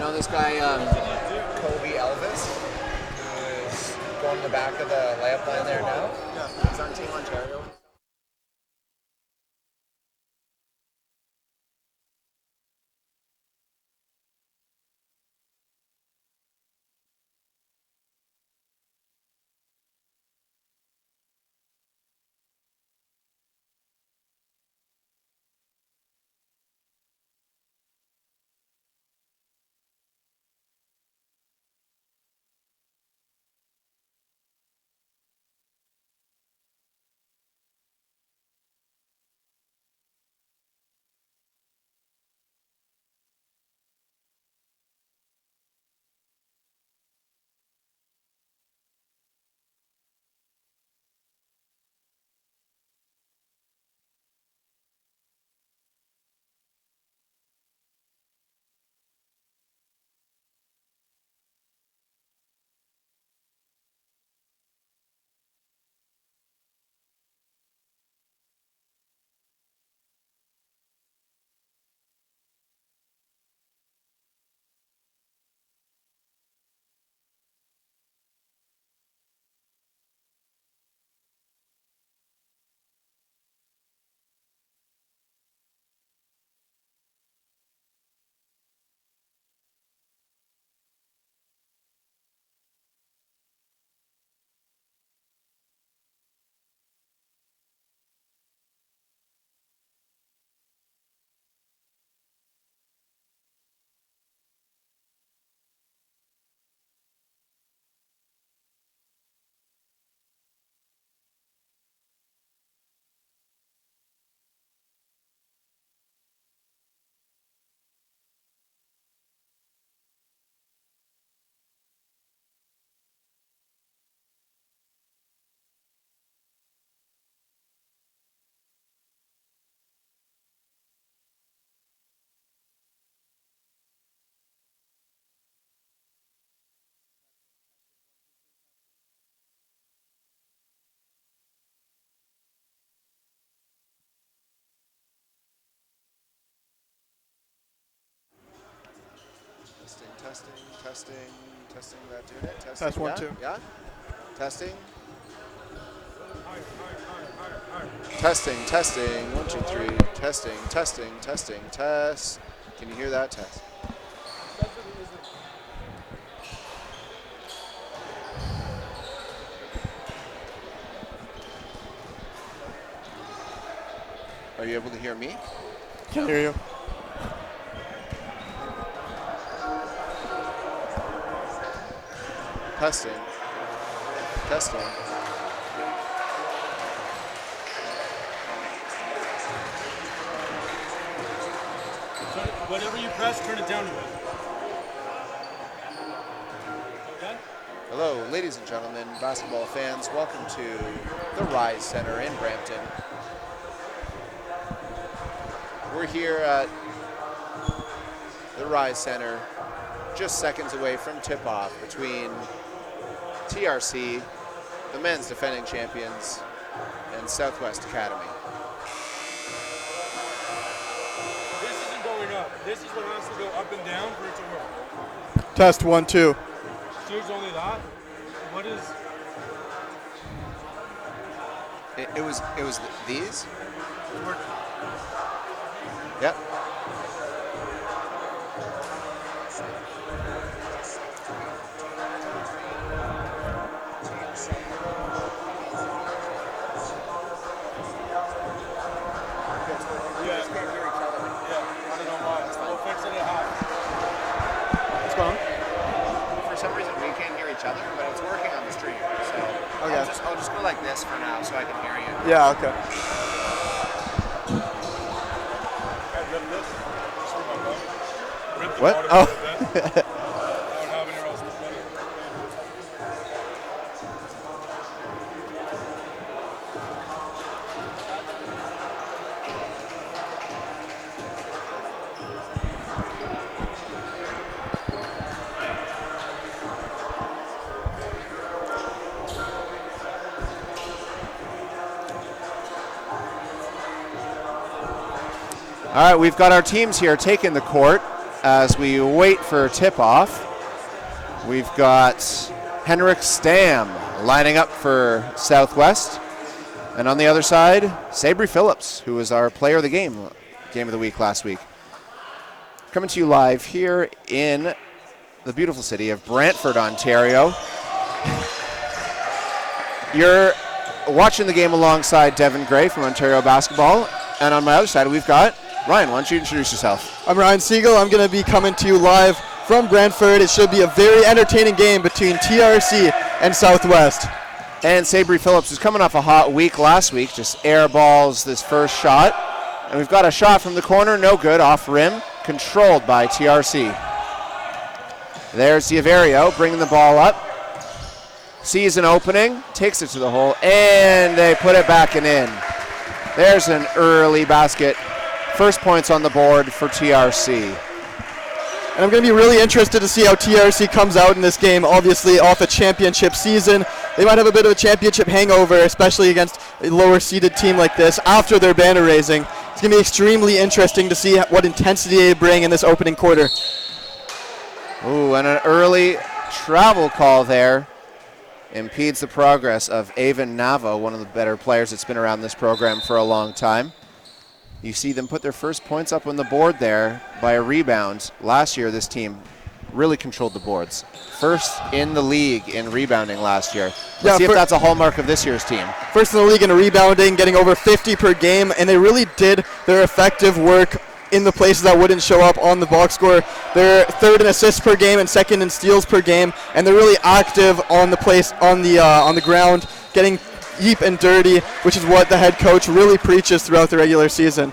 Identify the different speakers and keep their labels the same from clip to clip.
Speaker 1: know this guy?
Speaker 2: Kobe Elvis, who is going to the back of the layup line there now.
Speaker 1: Yeah, he's on Team Ontario.
Speaker 2: Testing. That doing it. Testing.
Speaker 3: Test 1, 2.
Speaker 2: Yeah. Testing. Testing. 1, 2, 3. Testing. Test. Can you hear that? Test. Are you able to hear me?
Speaker 3: Can't hear you.
Speaker 2: Testing.
Speaker 4: So whatever you press, turn it down a bit. Okay?
Speaker 2: Hello, ladies and gentlemen, basketball fans. Welcome to the Rise Center in Brampton. We're here at the Rise Center, just seconds away from tip-off between TRC, the men's defending champions, and Southwest Academy.
Speaker 4: This isn't going up. This is what has to go up and down for it to work.
Speaker 3: Test 1, 2.
Speaker 4: There's only that? What is...
Speaker 2: It was these?
Speaker 4: It's working.
Speaker 2: Yep.
Speaker 1: I'll just go like this for now so I can hear you.
Speaker 3: Yeah, okay.
Speaker 2: What? Oh. All right, we've got our teams here taking the court.
Speaker 3: as we wait for tip-off, we've got Henrik Stam lining up for Southwest. And on the other side, Sabri Phillips, who was our player of the game of the week last week. Coming to you live here in the beautiful city of Brantford, Ontario. You're watching the game alongside Devin Gray from Ontario Basketball. And on my other side, we've got Ryan. Why don't you introduce yourself?
Speaker 5: I'm Ryan Siegel. I'm going to be coming to you live from Brantford. It should be a very entertaining game between TRC and Southwest.
Speaker 3: And Sabri Phillips is coming off a hot week last week, just airballs this first shot. And we've got a shot from the corner, no good, off rim, controlled by TRC. There's Diaverio bringing the ball up. Sees an opening, takes it to the hole, and they put it back and in. There's an early basket. First points on the board for TRC.
Speaker 5: And I'm going to be really interested to see how TRC comes out in this game, obviously off a championship season. They might have a bit of a championship hangover, especially against a lower-seeded team like this after their banner raising. It's going to be extremely interesting to see what intensity they bring in this opening quarter.
Speaker 3: Ooh, and an early travel call there impedes the progress of Avon Nava, one of the better players that's been around this program for a long time. You see them put their first points up on the board there by a rebound. Last year, this team really controlled the boards. First in the league in rebounding last year. Let's see if that's a hallmark of this year's team. First
Speaker 5: in the league in rebounding, getting over 50 per game, and they really did their effective work in the places that wouldn't show up on the box score. They're third in assists per game and second in steals per game, and they're really active on the ground, getting deep and dirty, which is what the head coach really preaches throughout the regular season.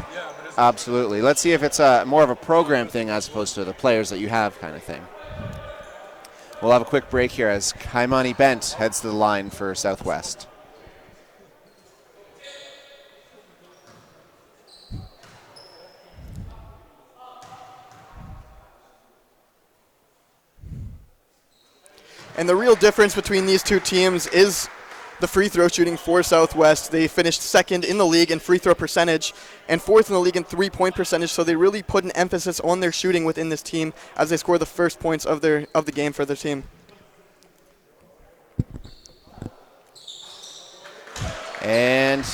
Speaker 3: Absolutely. Let's see if it's more of a program thing as opposed to the players that you have kind of thing. We'll have a quick break here as Kaimani Bent heads to the line for Southwest.
Speaker 5: And the real difference between these two teams is the free throw shooting for Southwest. They finished second in the league in free throw percentage and fourth in the league in three-point percentage, so they really put an emphasis on their shooting within this team as they score the first points of the game for their team.
Speaker 3: And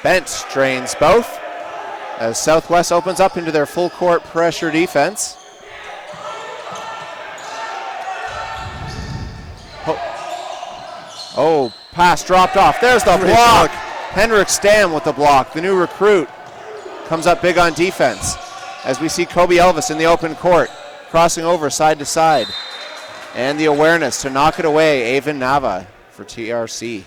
Speaker 3: Bent drains both as Southwest opens up into their full court pressure defense. Oh, pass dropped off. There's the block. Henrik Stam with the block. The new recruit comes up big on defense as we see Kobe Elvis in the open court, crossing over side to side. And the awareness to knock it away, Avon Nava for TRC.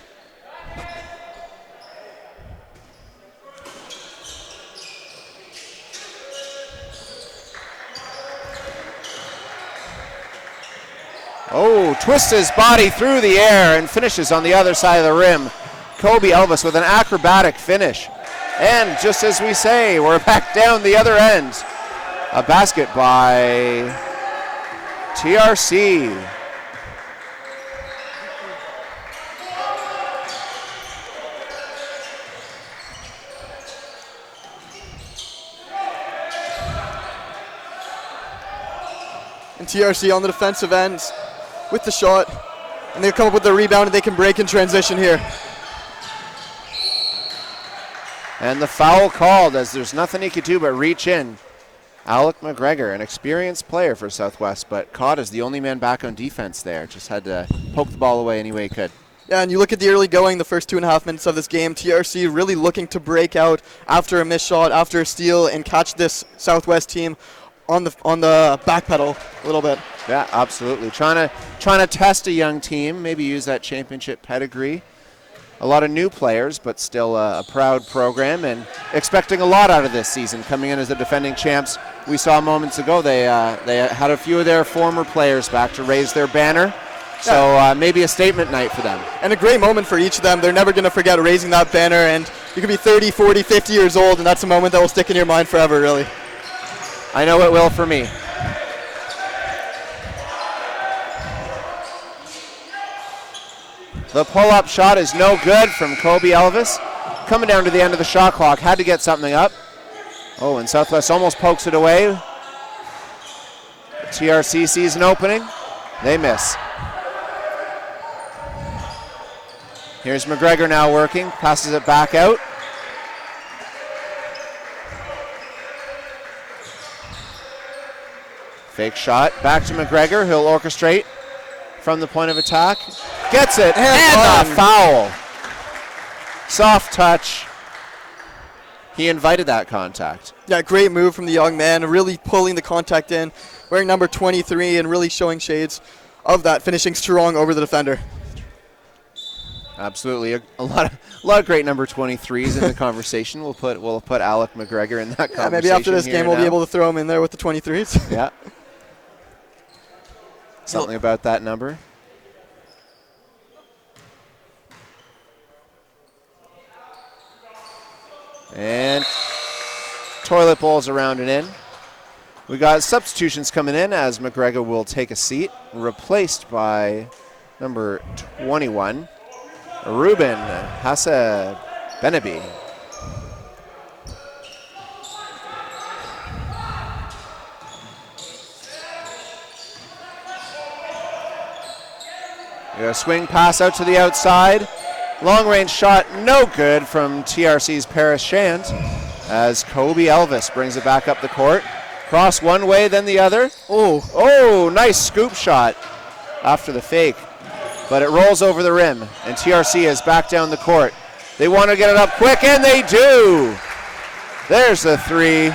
Speaker 3: Oh, twists his body through the air and finishes on the other side of the rim. Kobe Elvis with an acrobatic finish. And just as we say, we're back down the other end. A basket by TRC.
Speaker 5: And TRC on the defensive end with the shot, and they come up with the rebound, and they can break in transition here.
Speaker 3: And the foul called as there's nothing he could do but reach in. Alec McGregor, an experienced player for Southwest, but caught as the only man back on defense there. Just had to poke the ball away any way he could.
Speaker 5: Yeah, and you look at the early going, the first 2.5 minutes of this game, TRC really looking to break out after a missed shot, after a steal, and catch this Southwest team on the back pedal a little bit.
Speaker 3: Yeah, absolutely. Trying to test a young team, maybe use that championship pedigree. A lot of new players, but still a proud program, and expecting a lot out of this season. Coming in as the defending champs, we saw moments ago they had a few of their former players back to raise their banner. So maybe a statement night for them.
Speaker 5: And a great moment for each of them. They're never going to forget raising that banner, and you could be 30, 40, 50 years old, and that's a moment that will stick in your mind forever, really.
Speaker 3: I know it will for me. The pull-up shot is no good from Kobe Elvis. Coming down to the end of the shot clock, had to get something up. Oh, and Southwest almost pokes it away. TRC sees an opening. They miss. Here's McGregor now working. Passes it back out. Fake shot. Back to McGregor. He'll orchestrate from the point of attack. Gets it. And the foul. Soft touch. He invited that contact.
Speaker 5: Yeah, great move from the young man, really pulling the contact in, wearing number 23 and really showing shades of that, finishing strong over the defender.
Speaker 3: Absolutely, a lot of great number 23s in the conversation. We'll put Alec McGregor in that conversation.
Speaker 5: Maybe after this game we'll be able to throw him in there with the 23s.
Speaker 3: Yeah. Something about that number. And toilet bowls around and in. We got substitutions coming in as McGregor will take a seat, replaced by number 21, Ruben Hassa Benabi. We got a swing pass out to the outside. Long range shot, no good from TRC's Paris Shant as Kobe Elvis brings it back up the court. Cross one way, then the other. Oh, nice scoop shot after the fake. But it rolls over the rim, and TRC is back down the court. They want to get it up quick, and they do. There's the three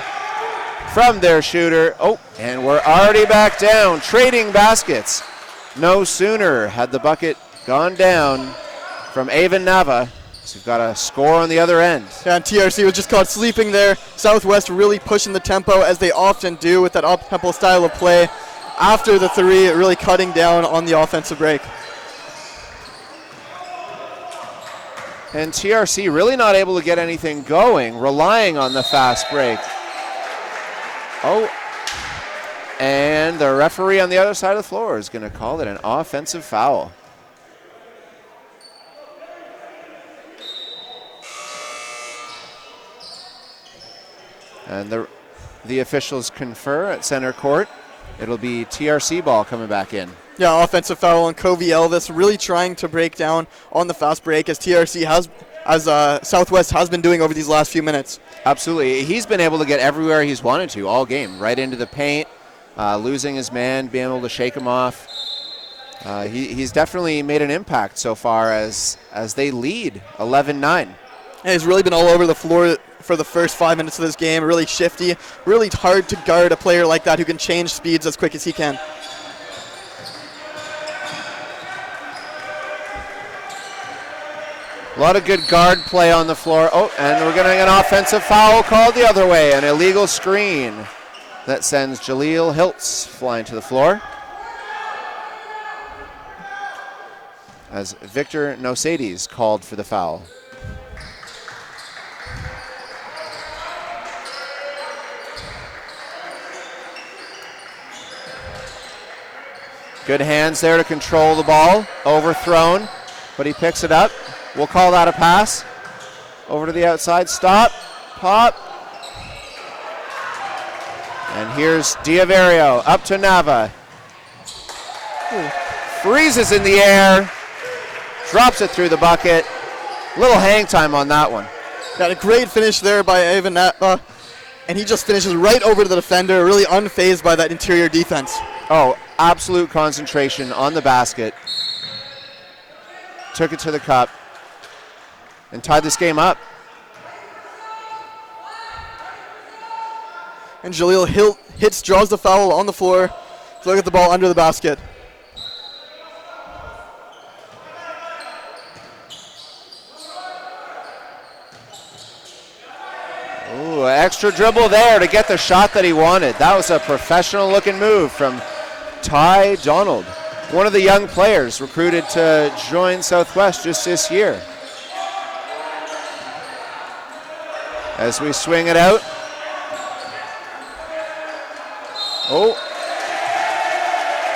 Speaker 3: from their shooter. Oh, and we're already back down, trading baskets. No sooner had the bucket gone down from Avon Nava. So we've got a score on the other end.
Speaker 5: Yeah, and TRC was just caught sleeping there. Southwest really pushing the tempo as they often do with that up-tempo style of play. After the three, really cutting down on the offensive break.
Speaker 3: And TRC really not able to get anything going, relying on the fast break. Oh, and the referee on the other side of the floor is going to call it an offensive foul. And the officials confer at center court. It'll be TRC ball coming back in.
Speaker 5: Yeah, offensive foul on Kobe Elvis, really trying to break down on the fast break as TRC Southwest has been doing over these last few minutes.
Speaker 3: Absolutely. He's been able to get everywhere he's wanted to all game, right into the paint, losing his man, being able to shake him off. He's definitely made an impact so far as they lead 11-9.
Speaker 5: And he's really been all over the floor for the first 5 minutes of this game, really shifty, really hard to guard a player like that who can change speeds as quick as he can.
Speaker 3: A lot of good guard play on the floor. Oh, and we're getting an offensive foul called the other way, an illegal screen that sends Jaleel Hiltz flying to the floor. As Victor Nosades called for the foul. Good hands there to control the ball. Overthrown, but he picks it up. We'll call that a pass. Over to the outside. Stop. Pop. And here's Diavario up to Nava. Freezes in the air. Drops it through the bucket. Little hang time on that one.
Speaker 5: Got a great finish there by Evan Nava. And he just finishes right over to the defender, really unfazed by that interior defense.
Speaker 3: Oh, absolute concentration on the basket. Took it to the cup and tied this game up.
Speaker 5: And Jaleel Hiltz draws the foul on the floor. So look at the ball under the basket.
Speaker 3: Ooh, extra dribble there to get the shot that he wanted. That was a professional looking move from Ty Donald, one of the young players recruited to join Southwest just this year. As we swing it out. Oh.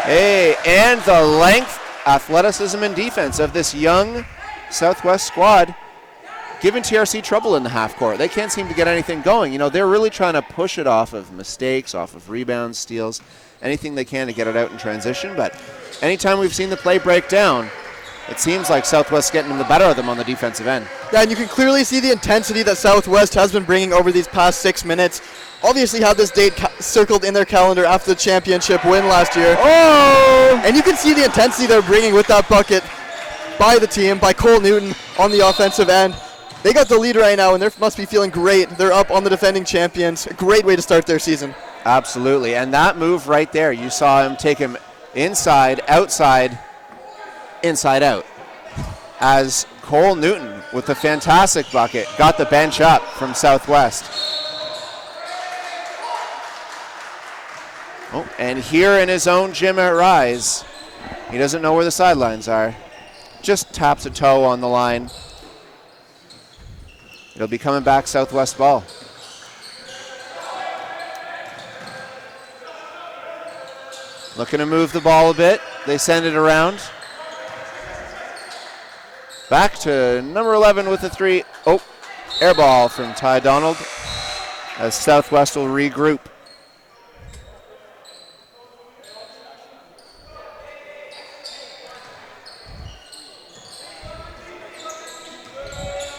Speaker 3: Hey, and the length, athleticism, and defense of this young Southwest squad giving TRC trouble in the half court. They can't seem to get anything going. You know, they're really trying to push it off of mistakes, off of rebounds, steals, anything they can to get it out in transition. But anytime we've seen the play break down, it seems like Southwest's getting the better of them on the defensive end.
Speaker 5: Yeah, and you can clearly see the intensity that Southwest has been bringing over these past 6 minutes. Obviously have this date circled in their calendar after the championship win last year.
Speaker 3: Oh!
Speaker 5: And you can see the intensity they're bringing with that bucket by the team, by Cole Newton on the offensive end. They got the lead right now, and they must be feeling great. They're up on the defending champions. A great way to start their season.
Speaker 3: Absolutely, and that move right there, you saw him take him inside, outside, inside out. As Cole Newton, with a fantastic bucket, got the bench up from Southwest. Oh, and here in his own gym at Rise, he doesn't know where the sidelines are. Just taps a toe on the line. It'll be coming back Southwest ball. Looking to move the ball a bit. They send it around. Back to number 11 with the three. Oh, air ball from Ty Donald as Southwest will regroup.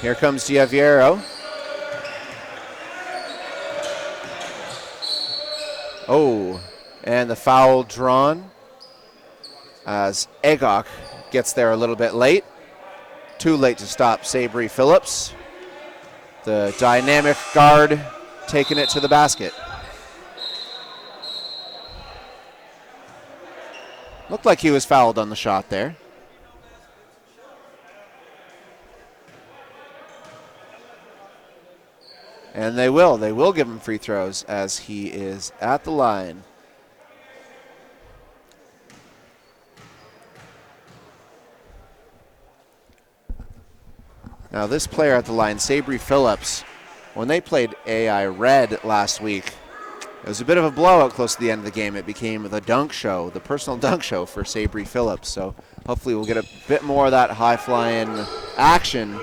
Speaker 3: Here comes Giaviero. Oh, and the foul drawn as Agok gets there a little bit late. Too late to stop Sabri Phillips. The dynamic guard taking it to the basket. Looked like he was fouled on the shot there. And they will give him free throws as he is at the line. Now this player at the line, Sabri Phillips, when they played AI Red last week, it was a bit of a blowout close to the end of the game. It became the dunk show, the personal dunk show for Sabri Phillips. So hopefully we'll get a bit more of that high-flying action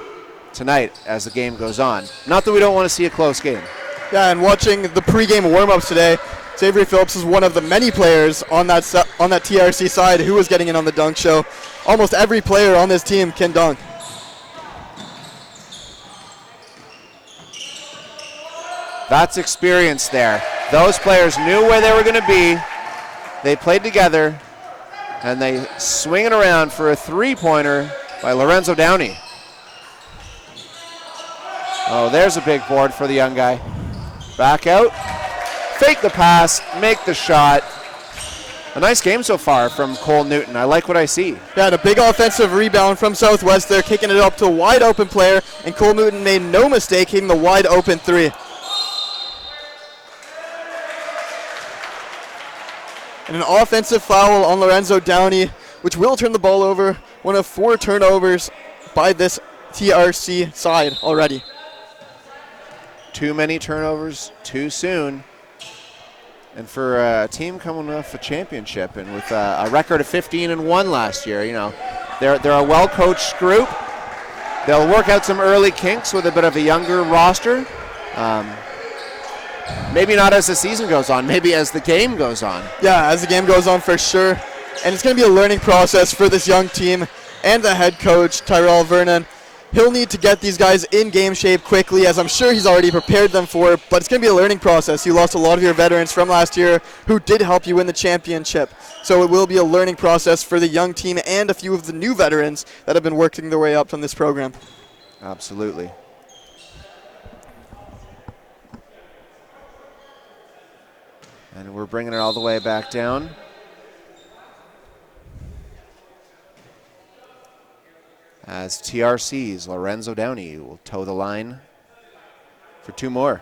Speaker 3: tonight as the game goes on. Not that we don't want to see a close game.
Speaker 5: Yeah, and watching the pregame warm-ups today, Sabri Phillips is one of the many players on that TRC side who was getting in on the dunk show. Almost every player on this team can dunk.
Speaker 3: That's experience there. Those players knew where they were going to be. They played together, and they swing it around for a three-pointer by Lorenzo Downey. Oh, there's a big board for the young guy. Back out, fake the pass, make the shot. A nice game so far from Cole Newton. I like what I see.
Speaker 5: Yeah, and a big offensive rebound from Southwest. They're kicking it up to a wide open player, and Cole Newton made no mistake hitting the wide open three. And an offensive foul on Lorenzo Downey, which will turn the ball over. One of 4 turnovers by this TRC side already.
Speaker 3: Too many turnovers too soon. And for a team coming off a championship and with a record of 15-1 last year, you know, they're a well-coached group. They'll work out some early kinks with a bit of a younger roster. Maybe not as the season goes on, maybe as the game goes on.
Speaker 5: Yeah, as the game goes on for sure. And it's going to be a learning process for this young team and the head coach, Tyrell Vernon. He'll need to get these guys in game shape quickly, as I'm sure he's already prepared them for, but it's going to be a learning process. You lost a lot of your veterans from last year who did help you win the championship. So it will be a learning process for the young team and a few of the new veterans that have been working their way up from this program.
Speaker 3: Absolutely. And we're bringing it all the way back down. As TRC's Lorenzo Downey will toe the line for 2 more.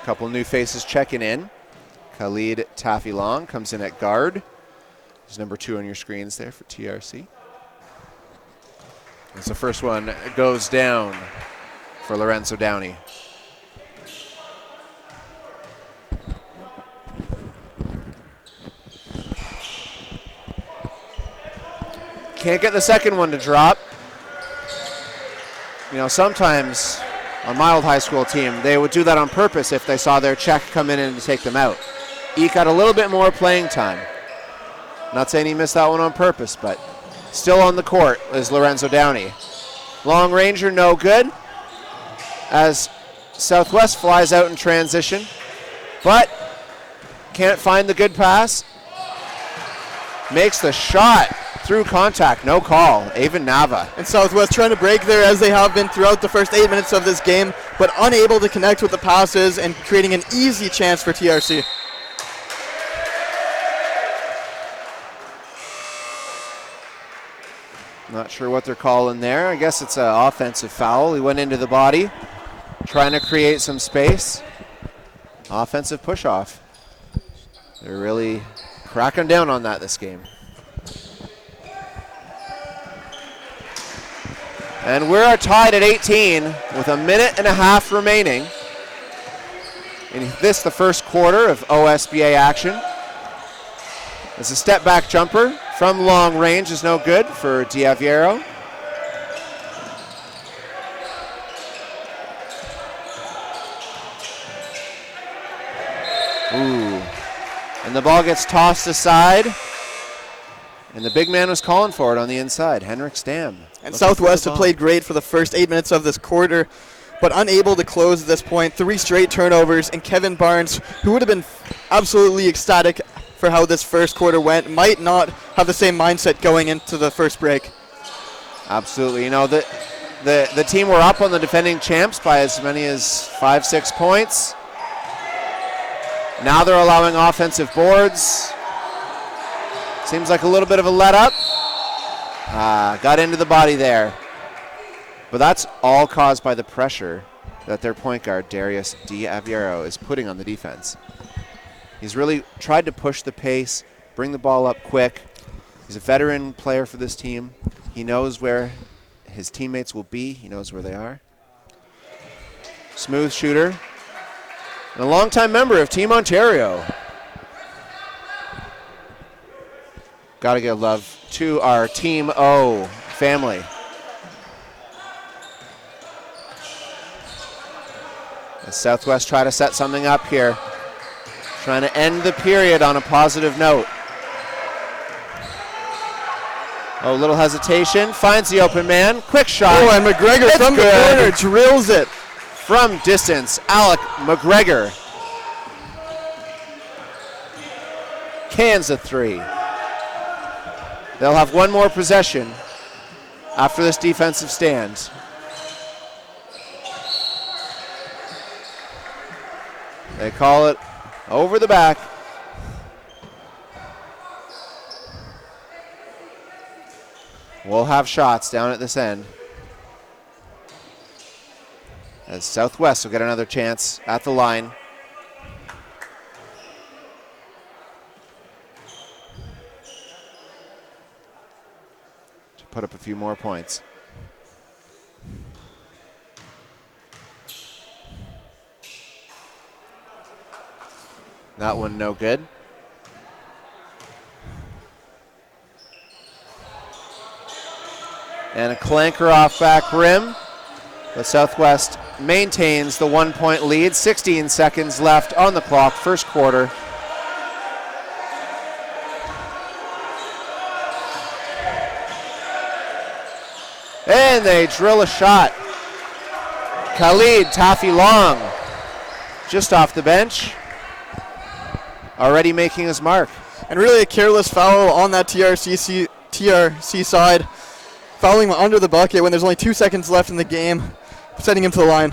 Speaker 3: A couple new faces checking in. Khalid Taffy-Long comes in at guard. There's number 2 on your screens there for TRC. As the first one goes down for Lorenzo Downey. Can't get the second one to drop. You know, sometimes on my old high school team, they would do that on purpose if they saw their check come in and to take them out. Eke got a little bit more playing time. Not saying he missed that one on purpose, but still on the court is Lorenzo Downey. Long ranger, no good, as Southwest flies out in transition, but can't find the good pass. Makes the shot through contact, no call. Avon Nava.
Speaker 5: And Southwest trying to break there as they have been throughout the first 8 minutes of this game, but unable to connect with the passes and creating an easy chance for TRC.
Speaker 3: Not sure what they're calling there. I guess it's an offensive foul. He went into the body, trying to create some space. Offensive push-off. They're really cracking down on that this game. And we're tied at 18 with a minute and a half remaining. In this, the first quarter of OSBA action. It's a step back jumper from long range is no good for Diaviero. Ooh. And the ball gets tossed aside. And the big man was calling for it on the inside, Henrik Stam.
Speaker 5: And Southwest have played great for the first 8 minutes of this quarter, but unable to close at this point. 3 straight turnovers, and Kevin Barnes, who would have been absolutely ecstatic for how this first quarter went, might not have the same mindset going into the first break.
Speaker 3: Absolutely. You know, the team were up on the defending champs by as many as 5-6 points. Now they're allowing offensive boards. Seems like a little bit of a let up. Got into the body there. But that's all caused by the pressure that their point guard, Darius Diaviero, is putting on the defense. He's really tried to push the pace, bring the ball up quick. He's a veteran player for this team. He knows where his teammates will be. He knows where they are. Smooth shooter. And a longtime member of Team Ontario. Got to give love to our Team O family. As Southwest try to set something up here. Trying to end the period on a positive note. Oh, little hesitation. Finds the open man. Quick shot.
Speaker 5: Oh, and McGregor from the corner drills it.
Speaker 3: From distance, Alec McGregor. Cans a 3. They'll have one more possession after this defensive stand. They call it over the back. We'll have shots down at this end. As Southwest will get another chance at the line. To put up a few more points. That one no good. And a clanker off back rim. But Southwest maintains the 1-point lead. 16 seconds left on the clock, first quarter. And they drill a shot. Khalid Taffy Long, just off the bench, already making his mark.
Speaker 5: And really a careless foul on that TRC side. Fouling under the bucket when there's only 2 seconds left in the game, setting him to the line.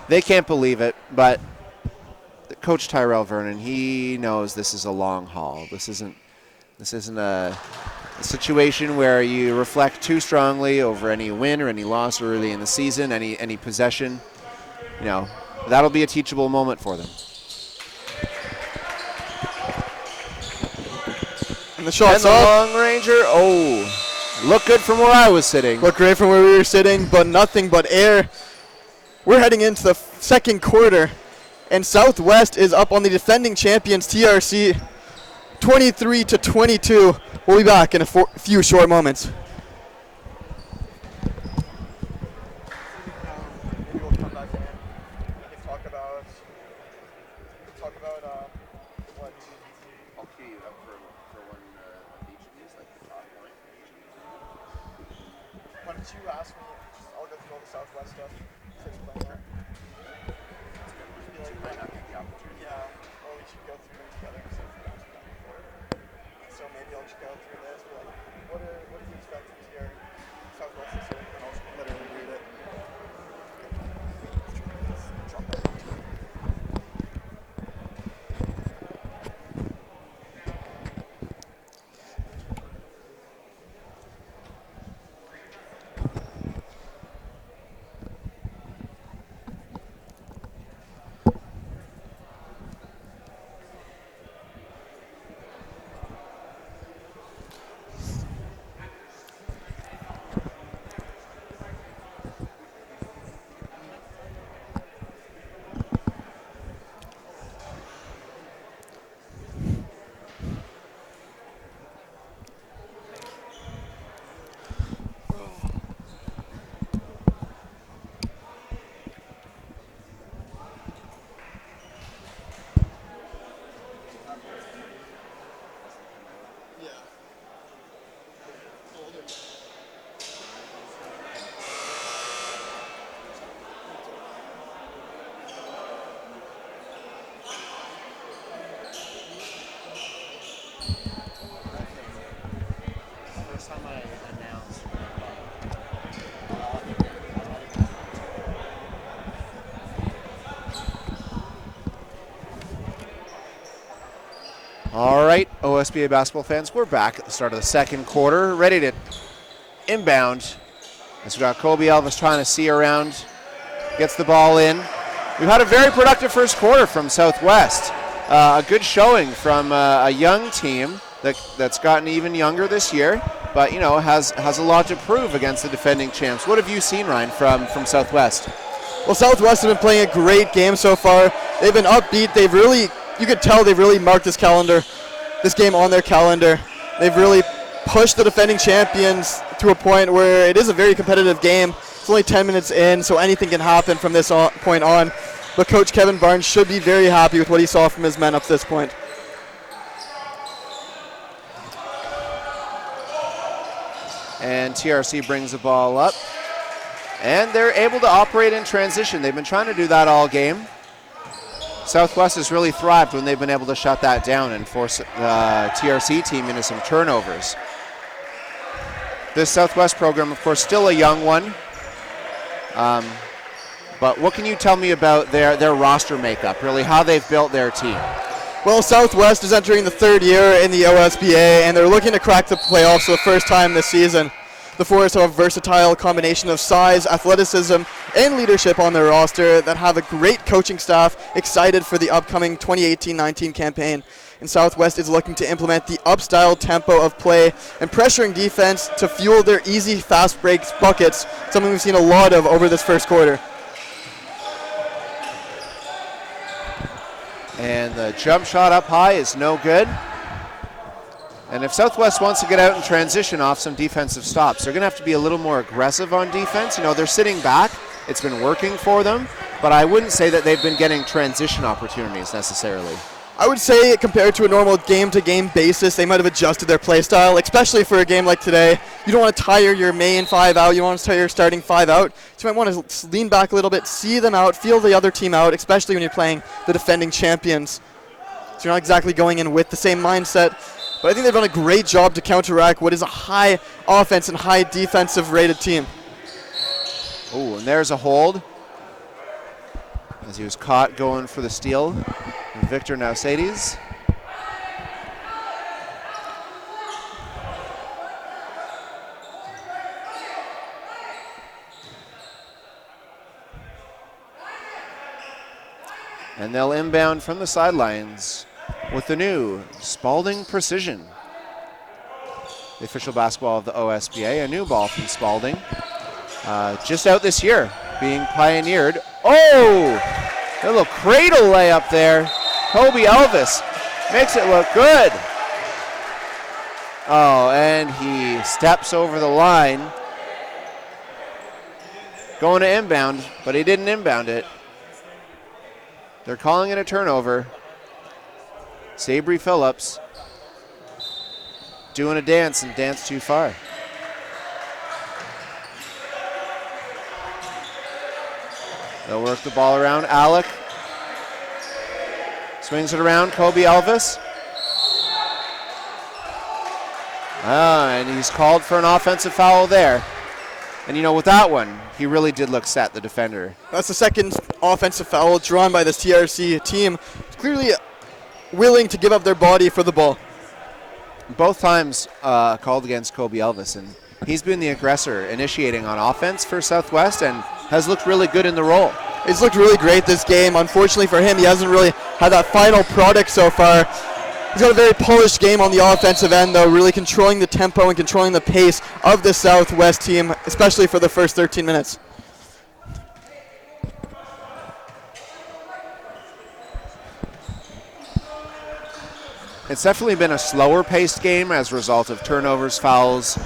Speaker 3: They can't believe it, but Coach Tyrell Vernon, he knows this is a long haul. This isn't a situation where you reflect too strongly over any win or any loss early in the season, any possession. You know, that'll be a teachable moment for them.
Speaker 5: And the shot's
Speaker 3: and the
Speaker 5: up.
Speaker 3: long ranger, looked good from where I was sitting.
Speaker 5: Looked great from where we were sitting, but nothing but air. We're heading into the second quarter, and Southwest is up on the defending champions TRC 23-22. We'll be back in a few short moments. Maybe we'll come back in. We can talk about what.
Speaker 3: I'll cue you up for one of each of these, like the top line.
Speaker 5: Why don't you ask me? I'll go through all the Southwest stuff. Yeah, or we should go through them together. So maybe I'll just go through this. Be like, what do you expect from here? Southwest this year, and I'll just literally read it.
Speaker 3: All right, OSBA basketball fans, we're back at the start of the second quarter, ready to inbound. As we got Kobe Elvis trying to see around, gets the ball in. We've had a very productive first quarter from Southwest. A good showing from a young team that's gotten even younger this year, but has a lot to prove against the defending champs. What have you seen, Ryan, from Southwest?
Speaker 5: Well, Southwest have been playing a great game so far. They've been upbeat. You could tell they've really marked this game on their calendar. They've really pushed the defending champions to a point where it is a very competitive game. It's only 10 minutes in, so anything can happen from this point on. But Coach Kevin Barnes should be very happy with what he saw from his men up to this point.
Speaker 3: And TRC brings the ball up. And they're able to operate in transition. They've been trying to do that all game. Southwest has really thrived when they've been able to shut that down and force the TRC team into some turnovers. This Southwest program, of course, still a young one. But what can you tell me about their roster makeup, really, how they've built their team?
Speaker 5: Well, Southwest is entering the third year in the OSBA, and they're looking to crack the playoffs for the first time this season. The Forest have a versatile combination of size, athleticism, and leadership on their roster that have a great coaching staff excited for the upcoming 2018-19 campaign. And Southwest is looking to implement the up-style tempo of play and pressuring defense to fuel their easy, fast breaks buckets, something we've seen a lot of over this first quarter.
Speaker 3: And the jump shot up high is no good. And if Southwest wants to get out and transition off some defensive stops, they're going to have to be a little more aggressive on defense. They're sitting back. It's been working for them, but I wouldn't say that they've been getting transition opportunities necessarily.
Speaker 5: I would say compared to a normal game-to-game basis, they might have adjusted their play style, especially for a game like today. You don't want to tire your main five out. You don't want to tire your starting five out. So you might want to lean back a little bit, see them out, feel the other team out, especially when you're playing the defending champions. So you're not exactly going in with the same mindset. But I think they've done a great job to counteract what is a high offense and high defensive rated team.
Speaker 3: Oh, and there's a hold as he was caught going for the steal. Victor Nausaides. And they'll inbound from the sidelines with the new Spalding Precision. The official basketball of the OSBA, a new ball from Spalding. Just out this year, being pioneered. Oh, a little cradle layup there. Kobe Elvis makes it look good. Oh, and he steps over the line. Going to inbound, but he didn't inbound it. They're calling it a turnover. Sabri Phillips doing a dance and danced too far. They'll work the ball around. Alec swings it around. Kobe Elvis. And he's called for an offensive foul there. And with that one, he really did look set, the defender.
Speaker 5: That's the second offensive foul drawn by this TRC team. Clearly willing to give up their body for the ball.
Speaker 3: Both times called against Kobe Elvis, and he's been the aggressor initiating on offense for Southwest and has looked really good in the role.
Speaker 5: He's looked really great this game. Unfortunately for him, he hasn't really had that final product so far. He's got a very polished game on the offensive end, though, really controlling the tempo and controlling the pace of the Southwest team, especially for the first 13 minutes.
Speaker 3: It's definitely been a slower-paced game as a result of turnovers, fouls.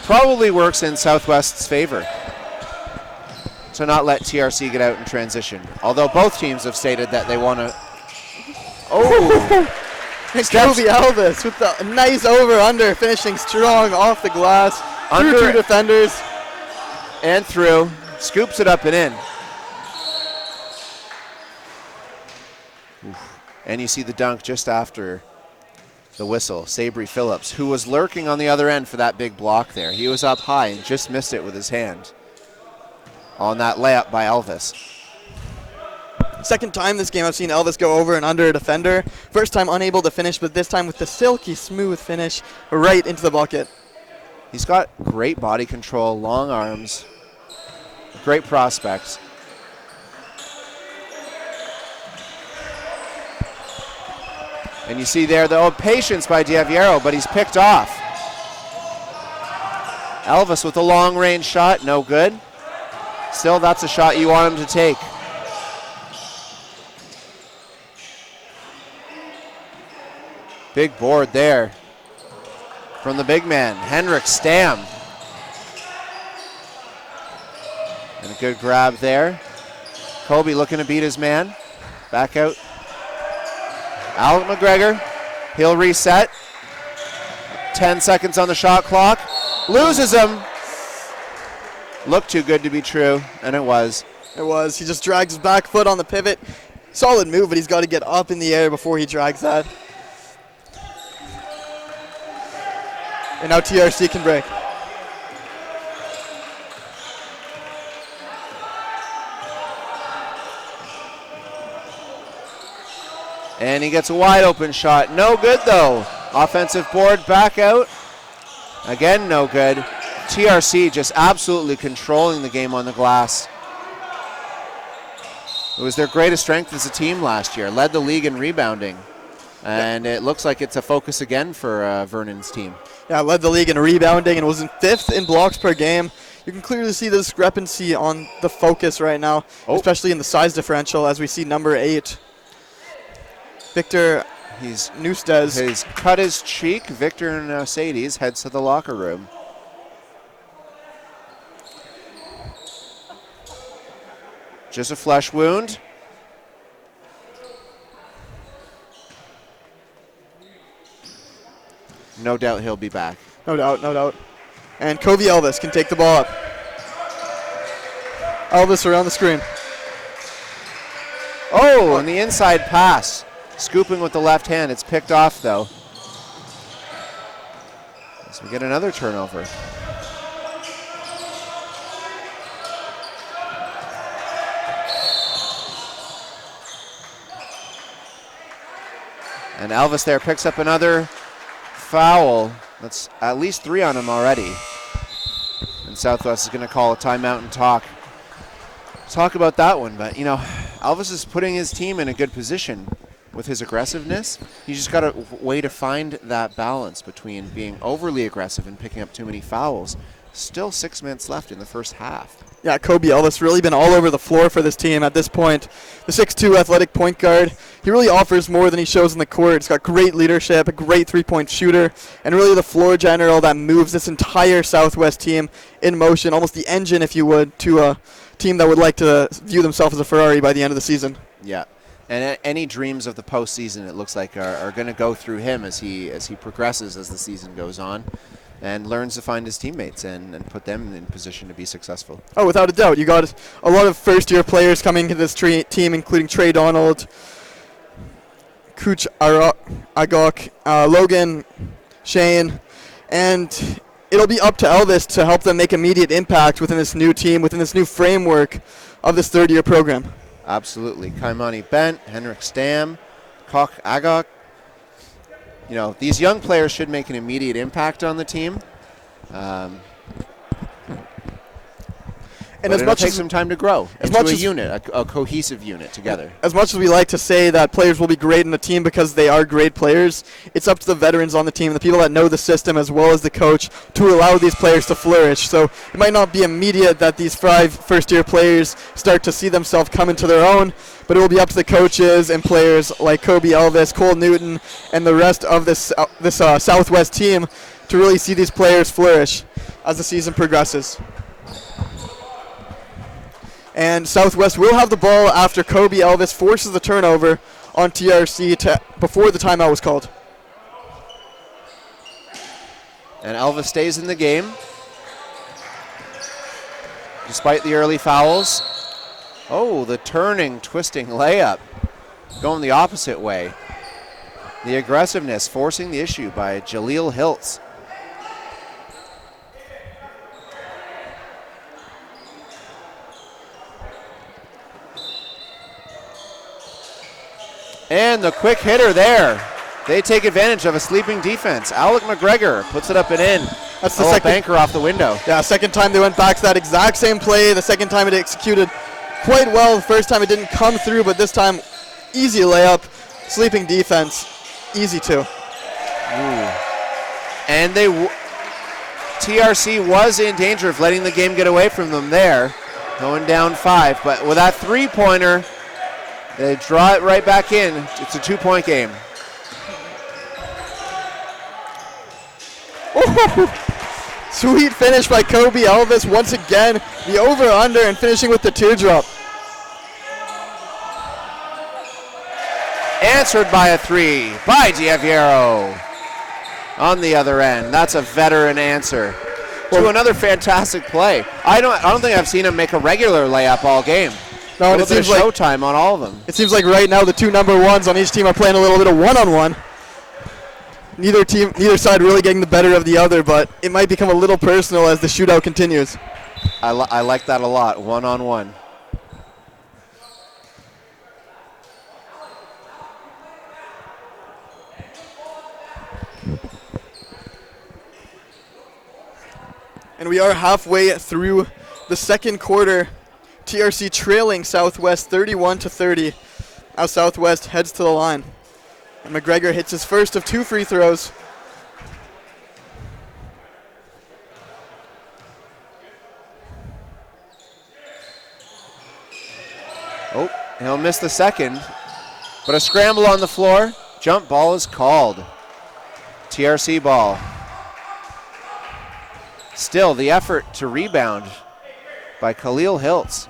Speaker 3: Probably works in Southwest's favor to not let TRC get out in transition, although both teams have stated that they want to.
Speaker 5: Oh! And Kobe Elvis with the nice over-under, finishing strong off the glass. Through two defenders.
Speaker 3: And through. Scoops it up and in. And you see the dunk just after the whistle. Sabri Phillips, who was lurking on the other end for that big block there. He was up high and just missed it with his hand on that layup by Elvis.
Speaker 5: Second time this game I've seen Elvis go over and under a defender. First time unable to finish, but this time with the silky smooth finish right into the bucket.
Speaker 3: He's got great body control, long arms, great prospects. And you see there, though, patience by Diaviero, but he's picked off. Elvis with a long-range shot, no good. Still, that's a shot you want him to take. Big board there from the big man, Henrik Stam. And a good grab there. Kobe looking to beat his man. Back out. Alec McGregor, he'll reset. 10 seconds on the shot clock. Loses him. Looked too good to be true, and it was.
Speaker 5: It was. He just drags his back foot on the pivot. Solid move, but he's got to get up in the air before he drags that. And now TRC can break.
Speaker 3: And he gets a wide open shot. No good though. Offensive board back out. Again, no good. TRC just absolutely controlling the game on the glass. It was their greatest strength as a team last year. Led the league in rebounding. And it looks like it's a focus again for Vernon's team.
Speaker 5: Yeah, led the league in rebounding and was in 5th in blocks per game. You can clearly see the discrepancy on the focus right now, especially in the size differential as we see number 8. Victor Nustes.
Speaker 3: He's cut his cheek. Victor Nustes heads to the locker room. Just a flesh wound. No doubt he'll be back.
Speaker 5: No doubt, no doubt. And Kobe Elvis can take the ball up. Elvis around the screen.
Speaker 3: Oh, and the inside pass. Scooping with the left hand. It's picked off, though. So we get another turnover. And Elvis there picks up another foul. That's at least 3 on him already. And Southwest is going to call a timeout and talk about that one. But, Elvis is putting his team in a good position with his aggressiveness. He's just got a way to find that balance between being overly aggressive and picking up too many fouls Still 6 minutes left in the first half.
Speaker 5: Yeah, Kobe Elvis really been all over the floor for this team at this point. The 6'2" athletic point guard, he really offers more than he shows in the court. He's got great leadership, a great three-point shooter, and really the floor general that moves this entire Southwest team in motion, almost the engine, if you would, to a team that would like to view themselves as a Ferrari by the end of the season.
Speaker 3: Yeah. And any dreams of the postseason, it looks like, are going to go through him as he progresses as the season goes on, and learns to find his teammates and put them in position to be successful.
Speaker 5: Oh, without a doubt. You got a lot of first-year players coming to this team, including Trey Donald, Kuch Agok, Logan, Shane, and it'll be up to Elvis to help them make immediate impact within this new team, within this new framework of this third-year program.
Speaker 3: Absolutely. Kaimani Bent, Henrik Stam, Kok Agok. You know, these young players should make an immediate impact on the team. And it'll take some time to grow into a unit, a cohesive unit together.
Speaker 5: As much as we like to say that players will be great in the team because they are great players, it's up to the veterans on the team, the people that know the system as well as the coach, to allow these players to flourish. So it might not be immediate that these 5 first-year players start to see themselves come into their own, but it will be up to the coaches and players like Kobe Elvis, Cole Newton, and the rest of this Southwest team to really see these players flourish as the season progresses. And Southwest will have the ball after Kobe Elvis forces the turnover on TRC before the timeout was called.
Speaker 3: And Elvis stays in the game despite the early fouls. Oh, the turning, twisting layup going the opposite way. The aggressiveness forcing the issue by Jaleel Hiltz. And the quick hitter there. They take advantage of a sleeping defense. Alec McGregor puts it up and in.
Speaker 5: That's the second
Speaker 3: banker off the window.
Speaker 5: Yeah, second time they went back to that exact same play. The second time it executed quite well. The first time it didn't come through, but this time easy layup, sleeping defense, easy two.
Speaker 3: And TRC was in danger of letting the game get away from them there, going down 5. But with that three-pointer, they draw it right back in. It's a 2-point game.
Speaker 5: Sweet finish by Kobe Elvis. Once again, the over-under and finishing with the teardrop.
Speaker 3: Answered by a 3 by Diaviero on the other end. That's a veteran answer to another fantastic play. I don't think I've seen him make a regular layup all game.
Speaker 5: No, and it seems like
Speaker 3: showtime on all of them.
Speaker 5: It seems like right now the 2 number 1s on each team are playing a little bit of one-on-one. Neither side really getting the better of the other, but it might become a little personal as the shootout continues.
Speaker 3: I like that a lot, one-on-one.
Speaker 5: And we are halfway through the second quarter. TRC trailing Southwest 31-30 as Southwest heads to the line. And McGregor hits his first of 2 free throws.
Speaker 3: Oh, he'll miss the second, but a scramble on the floor. Jump ball is called. TRC ball. Still, the effort to rebound by Khalil Hiltz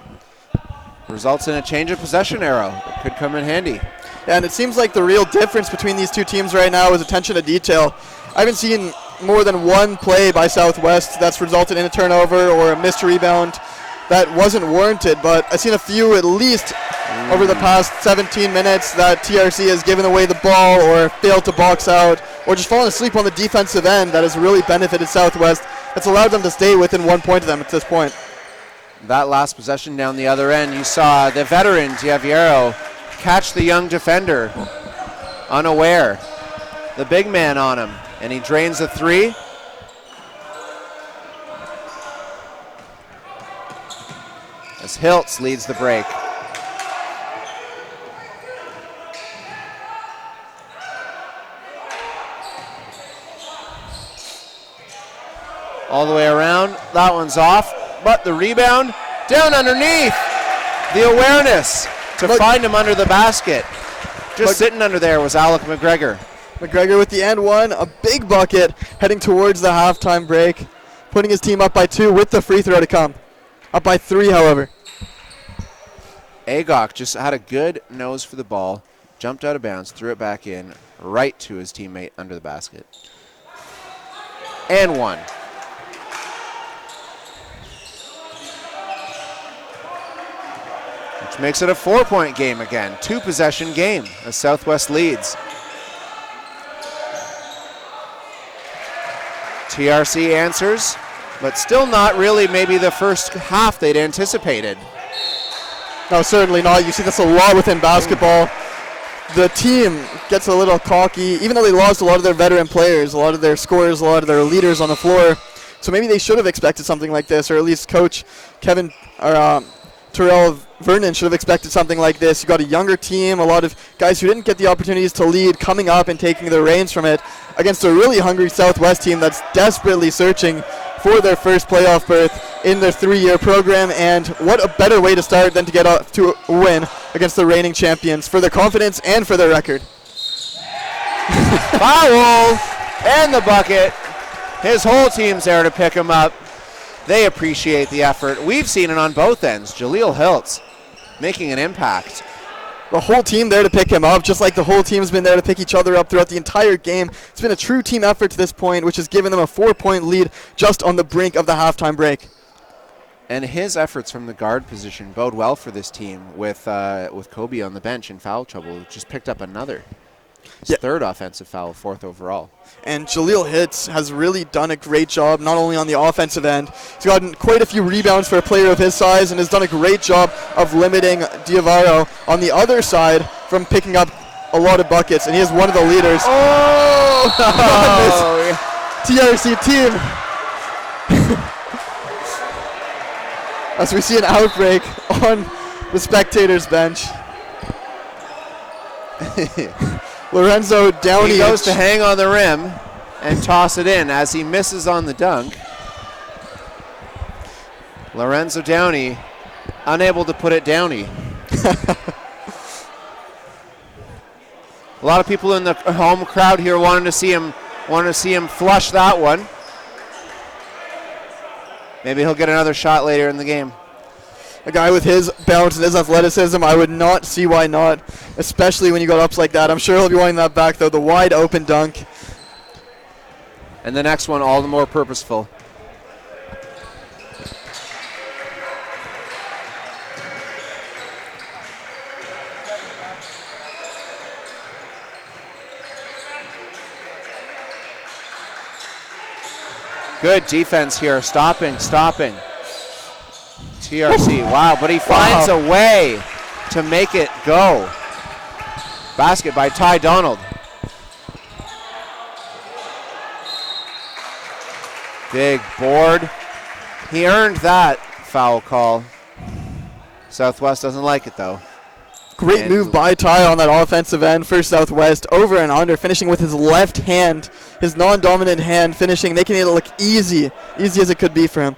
Speaker 3: results in a change of possession arrow. It could come in handy.
Speaker 5: And it seems like the real difference between these two teams right now is attention to detail. I haven't seen more than one play by Southwest that's resulted in a turnover or a missed rebound that wasn't warranted, but I've seen a few at least over the past 17 minutes that TRC has given away the ball or failed to box out or just fallen asleep on the defensive end that has really benefited Southwest. It's allowed them to stay within 1 point of them at this point.
Speaker 3: That last possession down the other end, you saw the veteran Diaviero catch the young defender unaware. The big man on him, and he drains the 3. As Hiltz leads the break. All the way around. That one's off. But the rebound down underneath. The awareness to find him under the basket. Just sitting under there was Alec McGregor.
Speaker 5: McGregor with the and one, a big bucket heading towards the halftime break, putting his team up by 2 with the free throw to come. Up by 3, however.
Speaker 3: Agok just had a good nose for the ball, jumped out of bounds, threw it back in, right to his teammate under the basket. And one. Which makes it a 4-point game again. 2-possession game as Southwest leads. TRC answers, but still not really maybe the first half they'd anticipated.
Speaker 5: No, certainly not. You see this a lot within basketball. The team gets a little cocky, even though they lost a lot of their veteran players, a lot of their scorers, a lot of their leaders on the floor. So maybe they should have expected something like this, or at least Coach Kevin or Terrell Vernon should have expected something like this. You got a younger team, a lot of guys who didn't get the opportunities to lead coming up and taking the reins from it against a really hungry Southwest team that's desperately searching for their first playoff berth in their 3-year program. And what a better way to start than to get off to a win against the reigning champions for their confidence and for their record.
Speaker 3: Foul and the bucket. His whole team's there to pick him up. They appreciate the effort. We've seen it on both ends. Jaleel Hiltz making an impact.
Speaker 5: The whole team there to pick him up, just like the whole team's been there to pick each other up throughout the entire game. It's been a true team effort to this point, which has given them a 4-point lead just on the brink of the halftime break.
Speaker 3: And his efforts from the guard position bode well for this team with Kobe on the bench in foul trouble. Just picked up another. His third offensive foul, 4th overall.
Speaker 5: And Jaleel Hitz has really done a great job, not only on the offensive end. He's gotten quite a few rebounds for a player of his size and has done a great job of limiting Diavaro on the other side from picking up a lot of buckets. And he is one of the leaders on this TRC team. As we see an outbreak on the spectators' bench. Lorenzo Downey.
Speaker 3: He goes to hang on the rim and toss it in as he misses on the dunk. Lorenzo Downey unable to put it Downey. A lot of people in the home crowd here wanting to see him flush that one. Maybe he'll get another shot later in the game.
Speaker 5: A guy with his bounce and his athleticism, I would not see why not, especially when you got ups like that. I'm sure he'll be wanting that back, though. The wide open dunk.
Speaker 3: And the next one all the more purposeful. Good defense here, stopping. TRC, wow, but he finds a way to make it go. Basket by Ty Donald. Big board. He earned that foul call. Southwest doesn't like it though.
Speaker 5: Great move by Ty on that offensive end for Southwest, over and under, finishing with his left hand, his non-dominant hand, finishing, making it look easy as it could be for him.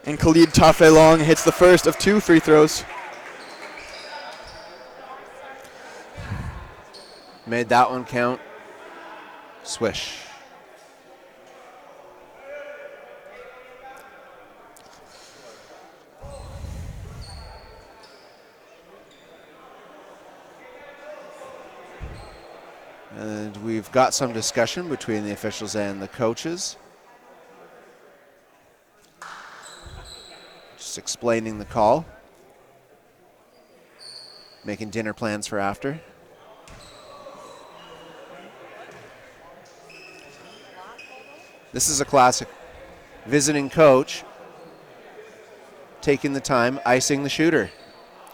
Speaker 5: And Khalid Tafelong hits the first of 2 free throws.
Speaker 3: Made that one count. Swish. And we've got some discussion between the officials and the coaches. Just explaining the call. Making dinner plans for after. This is a classic. Visiting coach taking the time, icing the shooter.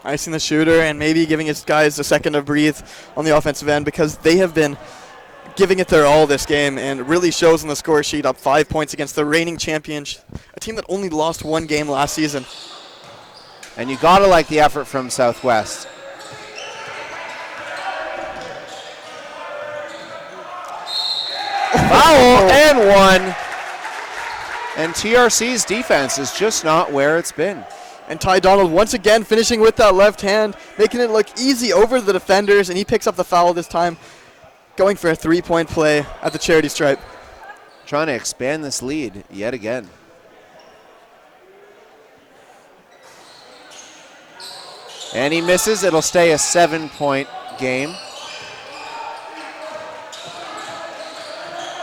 Speaker 5: Icing the shooter and maybe giving his guys a second to breathe on the offensive end, because they have been giving it their all this game, and it really shows on the score sheet, up 5 points against the reigning champions, a team that only lost 1 game last season.
Speaker 3: And you gotta like the effort from Southwest. foul and one. And TRC's defense is just not where it's been.
Speaker 5: And Ty Donald once again finishing with that left hand, making it look easy over the defenders, and he picks up the foul this time, going for a 3-point play at the charity stripe.
Speaker 3: Trying to expand this lead yet again. And he misses. It'll stay a 7-point game.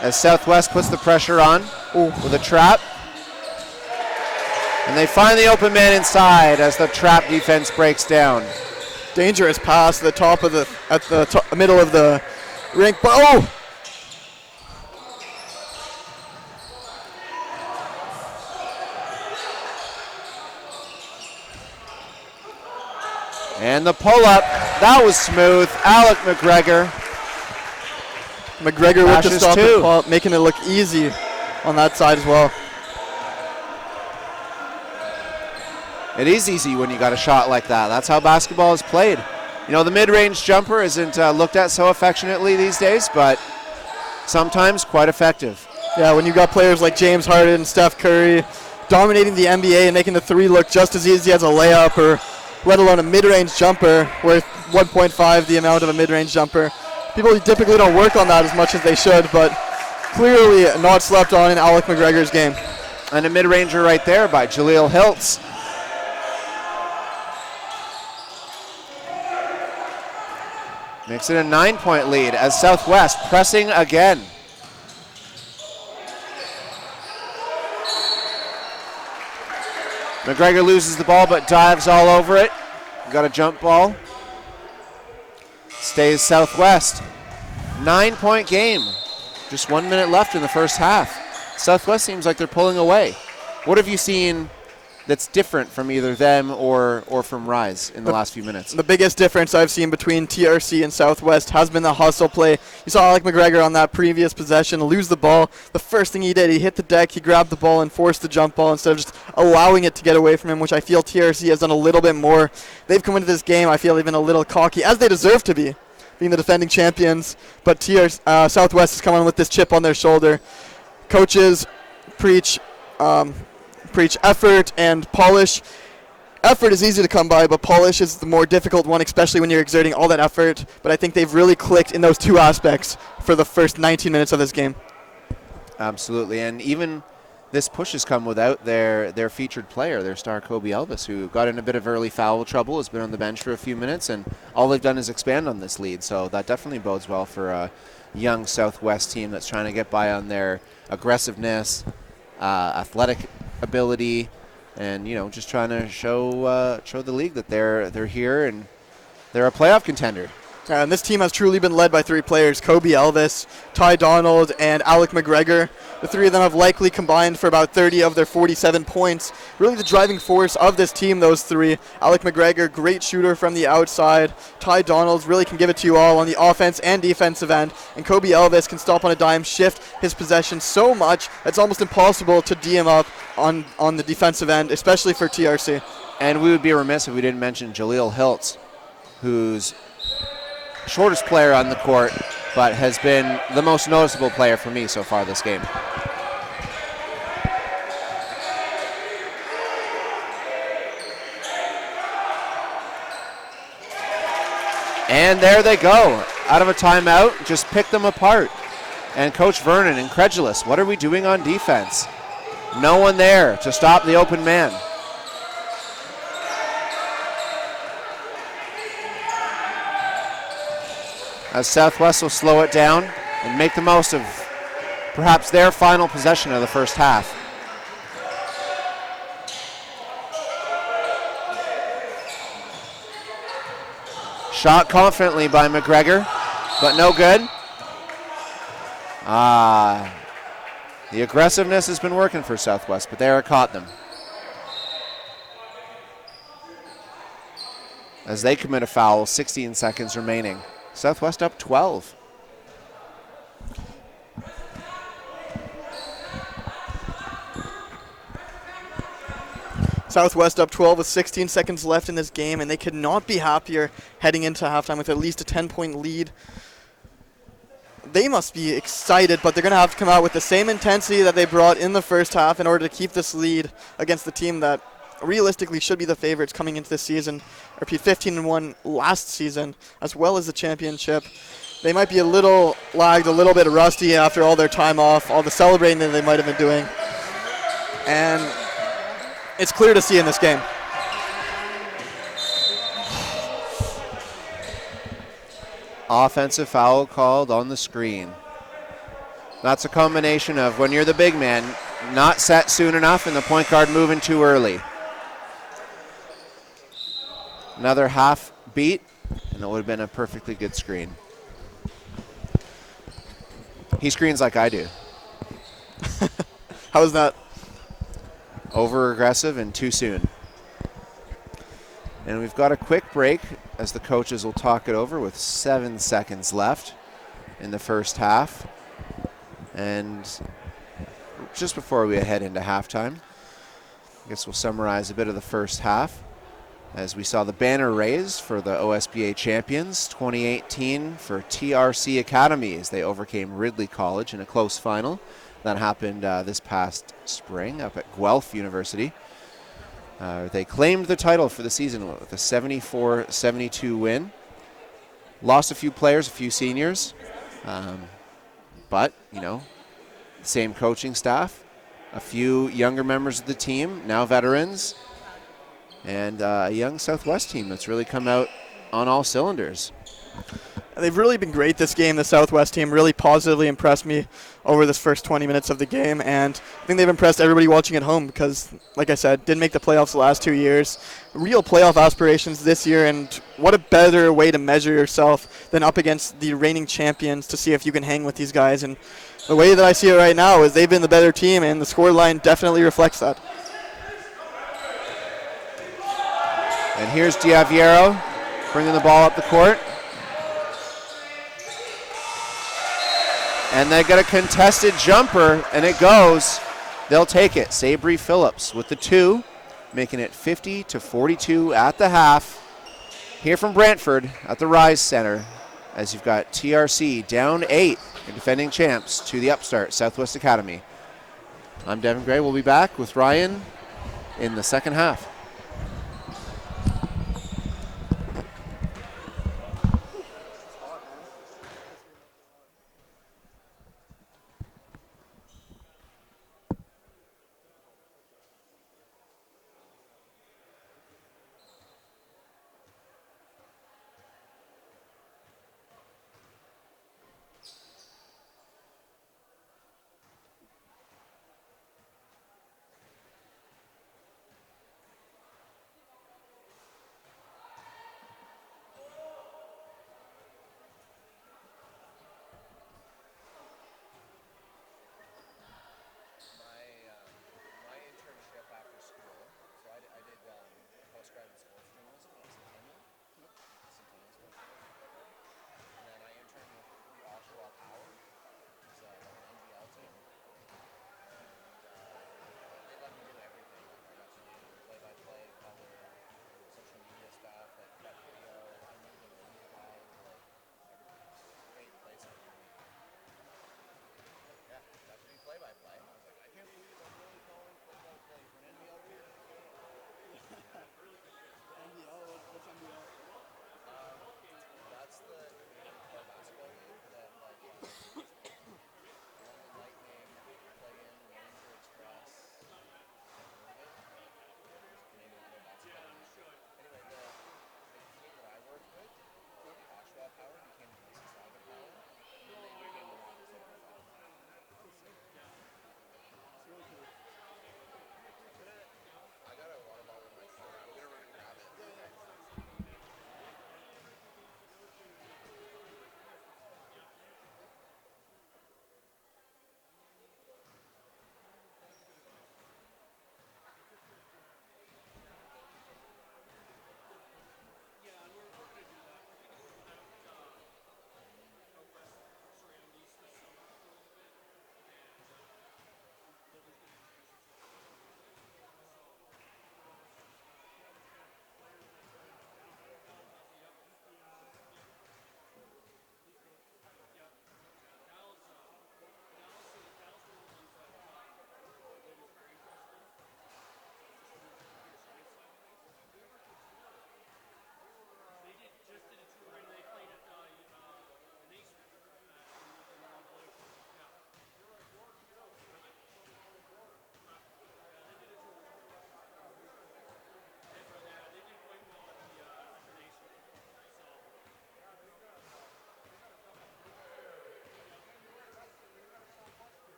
Speaker 3: As Southwest puts the pressure on with a trap. And they find the open man inside as the trap defense breaks down.
Speaker 5: Dangerous pass to the top of the middle of the rink. But
Speaker 3: and the pull-up, that was smooth. Alec McGregor.
Speaker 5: McGregor with the stop
Speaker 3: two.
Speaker 5: and pop, making it look easy on that side as well.
Speaker 3: It is easy when you got a shot like that. That's how basketball is played. You know, the mid-range jumper isn't looked at so affectionately these days, but sometimes quite effective.
Speaker 5: Yeah, when you got players like James Harden and Steph Curry dominating the NBA and making the three look just as easy as a layup, or let alone a mid-range jumper worth 1.5 the amount of a mid-range jumper. People typically don't work on that as much as they should, but clearly not slept on in Alec McGregor's game.
Speaker 3: And a mid-ranger right there by Jaleel Hiltz. Makes it a 9-point lead as Southwest pressing again. McGregor loses the ball but dives all over it. Got a jump ball. Stays Southwest. 9-point game. Just 1 minute left in the first half. Southwest seems like they're pulling away. What have you seen that's different from either them or from Rise in the last few minutes?
Speaker 5: The biggest difference I've seen between TRC and Southwest has been the hustle play. You saw Alec McGregor on that previous possession lose the ball. The first thing he did, he hit the deck, he grabbed the ball and forced the jump ball instead of just allowing it to get away from him, which I feel TRC has done a little bit more. They've come into this game, I feel, even a little cocky, as they deserve to be, being the defending champions. But Southwest is coming with this chip on their shoulder. Coaches preach effort and polish. Effort is easy to come by, but polish is the more difficult one, especially when you're exerting all that effort. But I think they've really clicked in those two aspects for the first 19 minutes of this game.
Speaker 3: Absolutely, and even this push has come without their featured player, their star Kobe Elvis, who got in a bit of early foul trouble, has been on the bench for a few minutes, and all they've done is expand on this lead. So that definitely bodes well for a young Southwest team that's trying to get by on their aggressiveness, athletic ability, and just trying to show the league that they're here and they're a playoff contender.
Speaker 5: And this team has truly been led by three players: Kobe Elvis, Ty Donald, and Alec McGregor. The three of them have likely combined for about 30 of their 47 points. Really the driving force of this team, those three. Alec McGregor, great shooter from the outside. Ty Donald really can give it to you all on the offense and defensive end. And Kobe Elvis can stop on a dime, shift his possession so much it's almost impossible to D him up on the defensive end, especially for TRC.
Speaker 3: And we would be remiss if we didn't mention Jaleel Hiltz, who's shortest player on the court, but has been the most noticeable player for me so far this game. And there they go, out of a timeout, just pick them apart. And Coach Vernon, incredulous, what are we doing on defense? No one there to stop the open man. As Southwest will slow it down and make the most of perhaps their final possession of the first half. Shot confidently by McGregor, but no good. The aggressiveness has been working for Southwest, but there it caught them. As they commit a foul, 16 seconds remaining. Southwest up 12.
Speaker 5: Southwest up 12 with 16 seconds left in this game, and they could not be happier heading into halftime with at least a 10-point lead. they must be excited, but they're going to have to come out with the same intensity that they brought in the first half in order to keep this lead against the team that realistically should be the favorites coming into this season. Repeat, 15-1 last season, as well as the championship. They might be a little lagged, a little bit rusty after all their time off, all the celebrating that they might have been doing. And it's clear to see in this game.
Speaker 3: Offensive foul called on the screen. That's a combination of when you're the big man, not set soon enough, and the point guard moving too early. Another half beat, and it would have been a perfectly good screen. He screens like I do.
Speaker 5: How is that?
Speaker 3: Over aggressive and too soon. And we've got a quick break as the coaches will talk it over with 7 seconds left in the first half. And just before we head into halftime, I guess we'll summarize a bit of the first half as we saw the banner raised for the OSBA champions 2018 for TRC Academy as they overcame Ridley College in a close final. That happened this past spring up at Guelph University. They claimed the title for the season with a 74-72 win. Lost a few players, a few seniors. But, you know, same coaching staff. A few younger members of the team, now veterans. And a young Southwest team that's really come out on all cylinders.
Speaker 5: They've really been great this game. The Southwest team really positively impressed me over this first 20 minutes of the game, and I think they've impressed everybody watching at home because, like I said, didn't make the playoffs the last 2 years. Real playoff aspirations this year, and what a better way to measure yourself than up against the reigning champions to see if you can hang with these guys. And the way that I see it right now is they've been the better team, and the scoreline definitely reflects that.
Speaker 3: And here's Diaviero bringing the ball up the court. And they got a contested jumper, and it goes. They'll take it. Sabri Phillips with the 2, making it 50-42 at the half. Here from Brantford at the Rise Center, as you've got TRC down 8, and defending champs to the upstart Southwest Academy. I'm Devin Gray. We'll be back with Ryan in the second half.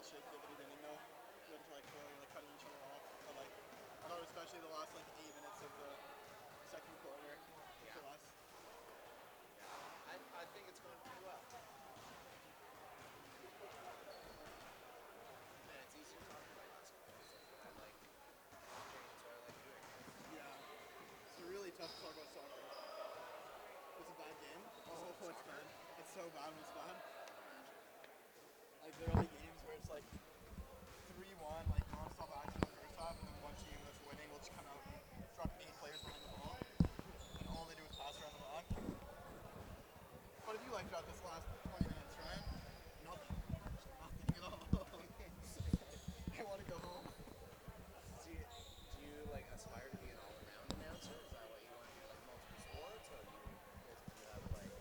Speaker 5: shaky at the beginning though. You went to like four, like cutting each other off. But like I thought especially the last like 8 minutes of the second quarter for us.
Speaker 2: I think it's going pretty well. Man, it's easy to talk about basketball. I like games, I like doing it.
Speaker 5: Yeah. It's really tough to talk about soccer. It's a bad game. Oh, it's bad. It's so bad when it's bad. Like there are the games where it's like 3-1, like non-stop action in the first half, and then one team that's winning will just come out and drop 8 players behind the ball, and all they do is pass around the rock. What have you liked about this last 20 minutes, Ryan? Nothing. Nothing at all. I want to go home.
Speaker 2: Do you like aspire to be an all-around announcer? Is that what you want to do, like multiple sports, or do you have like?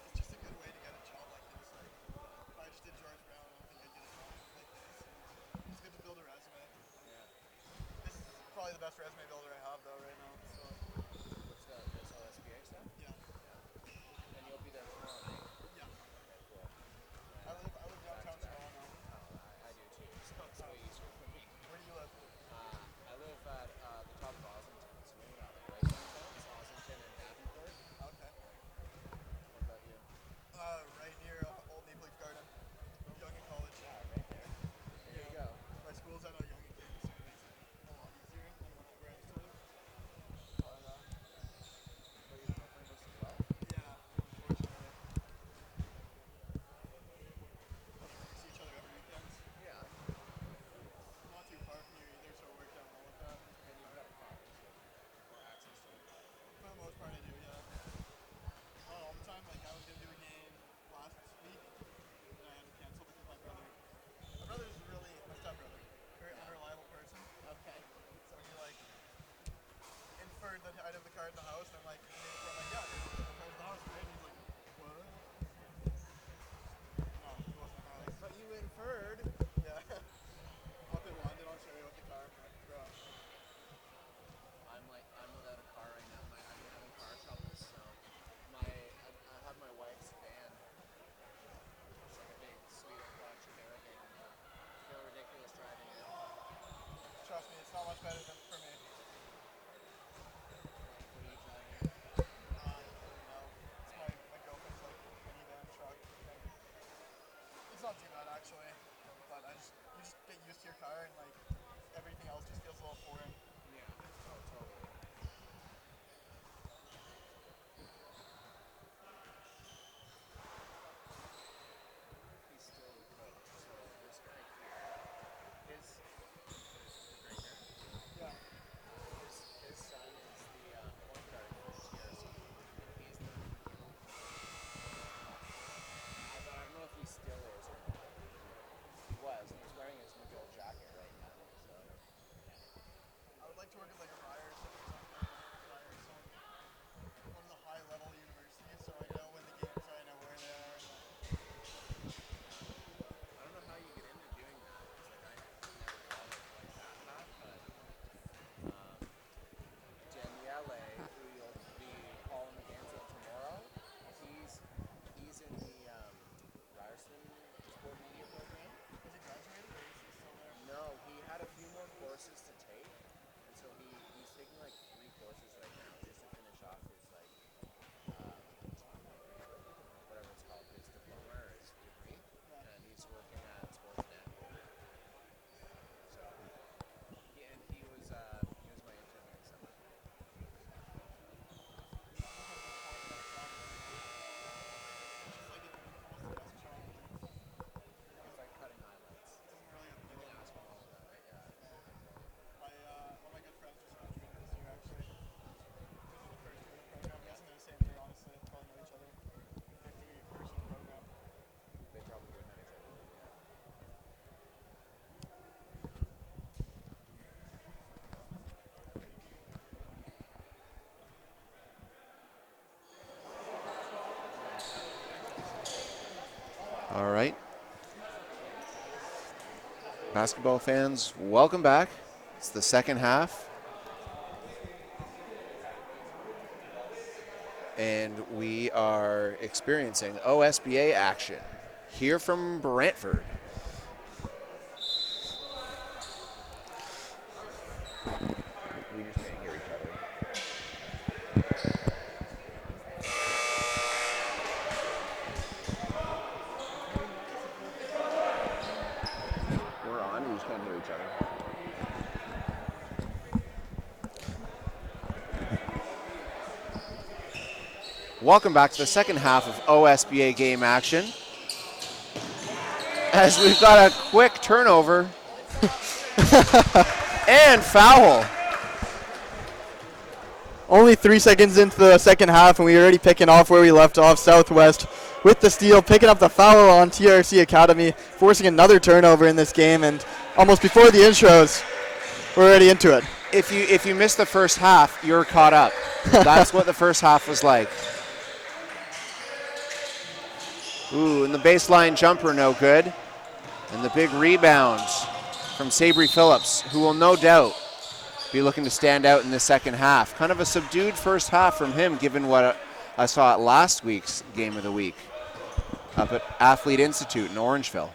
Speaker 5: It's just a good way to get a job like this. Like, if I just did George Brown, I don't think I'd get a job like this. It's good to build a resume.
Speaker 2: Yeah.
Speaker 5: This is probably the best resume builder I have though right now. So
Speaker 2: What's this OSBA stuff?
Speaker 5: yeah,
Speaker 2: And you'll be there tomorrow night.
Speaker 5: yeah.
Speaker 2: Okay, cool.
Speaker 5: I live downtown Toronto.
Speaker 2: Oh, I do too. So it's way easier for me.
Speaker 5: Where do you live?
Speaker 2: I live at the top of Ossington, so maybe not like right downtown. It's Ossington and Davenport.
Speaker 5: Okay.
Speaker 2: What about you?
Speaker 5: Right near Old Maple Leaf Garden, Yonge College.
Speaker 2: Yeah, right there. There you go.
Speaker 5: My school's at Yonge campus, so it makes it a lot easier than where I used to live. But
Speaker 2: Were you from Columbus as well?
Speaker 5: yeah, unfortunately. We see each other every weekend.
Speaker 2: Yeah.
Speaker 5: Not too far from you either, so it worked out well with that.
Speaker 2: And you've got a car, so or access to it.
Speaker 5: For the most part, I do, yeah. Not all the time. Like, I was going to do a game last week, and I had to cancel because my brother... My brother's really... My stepbrother. Very unreliable person.
Speaker 2: Okay.
Speaker 5: So he, like, inferred that I'd have the car at the house, and I'm like, yeah, the car's at the house, right? And he's like, what? No, it wasn't the house.
Speaker 2: But you inferred.
Speaker 5: Yeah. Up in London, Ontario with the car. Bro.
Speaker 2: I'm without a car right now. I've been having car troubles, so I have my wife's van. It's like a big sweet Dodge Caravan. I feel ridiculous driving it.
Speaker 5: Trust me, it's not much better than for me.
Speaker 2: What are you driving?
Speaker 5: No. It's my girlfriend's, like, minivan truck thing. It's not too bad, actually. But you just get used to your car, and, like, everything else just feels a little foreign.
Speaker 2: Yeah. Oh, totally. He's still the coach. So this guy here, his right here.
Speaker 5: Yeah.
Speaker 2: His son is the point guard for TRC. He's the. I don't know if he still is or not. He was, and he's wearing his McGill jacket right now. So.
Speaker 5: I would like to work at, like, a Ryerson or something. Ryerson. One of the high-level universities, so I know when the games are, I know where they are.
Speaker 2: I don't know how you get into doing that. It's like I never thought of it like that path, but Daniele, who you'll be calling against tomorrow, he's in the Ryerson Sport Media program.
Speaker 5: Is he graduated, or is he still there?
Speaker 2: No, he had a few more courses to take, and so he's taking like 3 courses right now just to finish off his like whatever it's called, his diploma or his degree, and he's working at Sportsnet. So he was my intern this summer. It's like cutting highlights. You can ask him all about it. Yeah.
Speaker 5: One of my good friends just graduated this year, actually. This is the first year of the program. I'm guessing they're the same year, honestly. They probably know each other. 50 person program.
Speaker 2: They probably would know each other. Yeah.
Speaker 3: All right. Basketball fans, welcome back. It's the second half. And we are experiencing OSBA action here from Brantford. We just can't hear each other. We're on, we just can't hear each other. Welcome back to the second half of OSBA game action. As we've got a quick turnover and foul.
Speaker 5: Only 3 seconds into the second half, and we're already picking off where we left off. Southwest with the steal, picking up the foul on TRC Academy, forcing another turnover in this game, and almost before the intros, we're already into it.
Speaker 3: If you missed the first half, you're caught up. That's what the first half was like. Ooh, and the baseline jumper no good. And the big rebound from Sabri Phillips, who will no doubt be looking to stand out in the second half. Kind of a subdued first half from him, given what I saw at last week's Game of the Week up at Athlete Institute in Orangeville.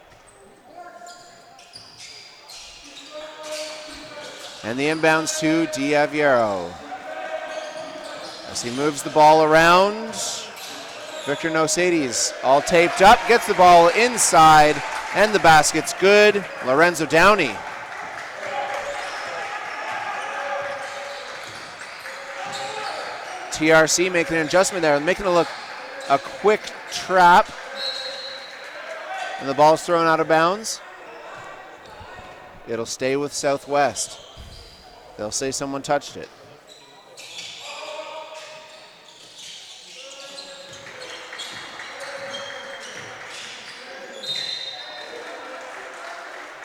Speaker 3: And the inbounds to Diaviero. As he moves the ball around, Victor Nosades all taped up, gets the ball inside, and the basket's good. Lorenzo Downey. TRC making an adjustment there, making it look a quick trap. And the ball's thrown out of bounds. It'll stay with Southwest. They'll say someone touched it.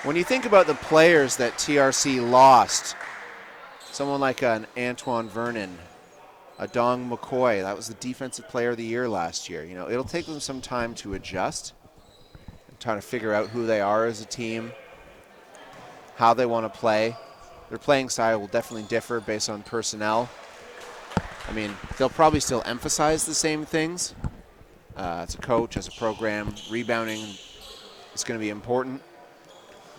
Speaker 3: When you think about the players that TRC lost, someone like an Antoine Vernon, a Dong McCoy, that was the Defensive Player of the Year last year. You know, it'll take them some time to adjust and try to figure out who they are as a team, how they want to play. Their playing style will definitely differ based on personnel. I mean, they'll probably still emphasize the same things. As a coach, as a program, rebounding is going to be important.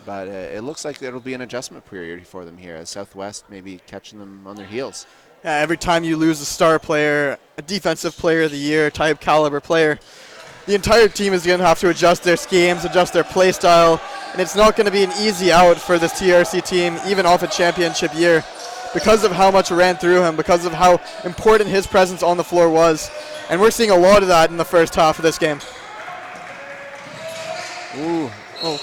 Speaker 3: But it looks like it'll be an adjustment period for them here, as Southwest maybe catching them on their heels.
Speaker 5: Yeah, every time you lose a star player, a Defensive Player of the Year type caliber player, the entire team is going to have to adjust their schemes, adjust their play style, and it's not going to be an easy out for this TRC team, even off a championship year, because of how much ran through him, because of how important his presence on the floor was. And we're seeing a lot of that in the first half of this game.
Speaker 3: Ooh. Oh.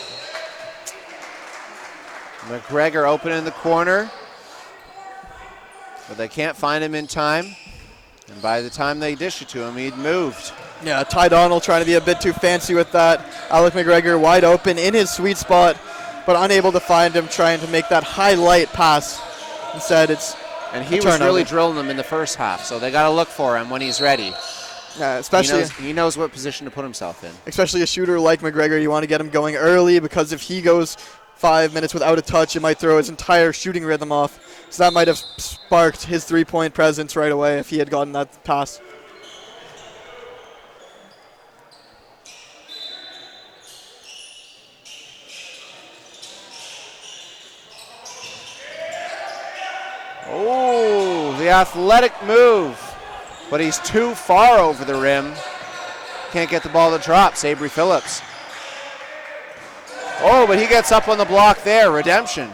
Speaker 3: McGregor open in the corner, but they can't find him in time. And by the time they dish it to him, he'd moved.
Speaker 5: Yeah, Ty Donald trying to be a bit too fancy with that. Alec McGregor wide open in his sweet spot, but unable to find him, trying to make that highlight pass. Instead, it's
Speaker 3: and he was really drilling them in the first half, so they got to look for him when he's ready.
Speaker 5: Yeah, especially
Speaker 3: he knows what position to put himself in.
Speaker 5: Especially a shooter like McGregor, you want to get him going early, because if he goes 5 minutes without a touch, it might throw his entire shooting rhythm off. So that might have sparked his three-point presence right away if he had gotten that pass.
Speaker 3: Oh, the athletic move. But he's too far over the rim. Can't get the ball to drop. Sabri Phillips. Oh, but he gets up on the block there. Redemption.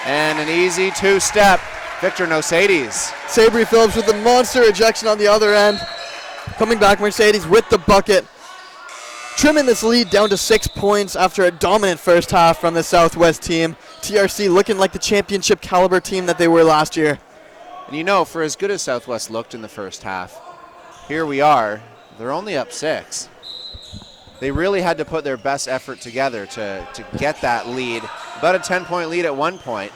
Speaker 3: And an easy two-step. Victor Nosades.
Speaker 5: Sabri Phillips with the monster ejection on the other end. Coming back, Mercedes with the bucket. Trimming this lead down to 6 points after a dominant first half from the Southwest team. TRC looking like the championship caliber team that they were last year.
Speaker 3: And you know, for as good as Southwest looked in the first half, here we are. They're only up 6. They really had to put their best effort together to get that lead. About a 10-point lead at one point,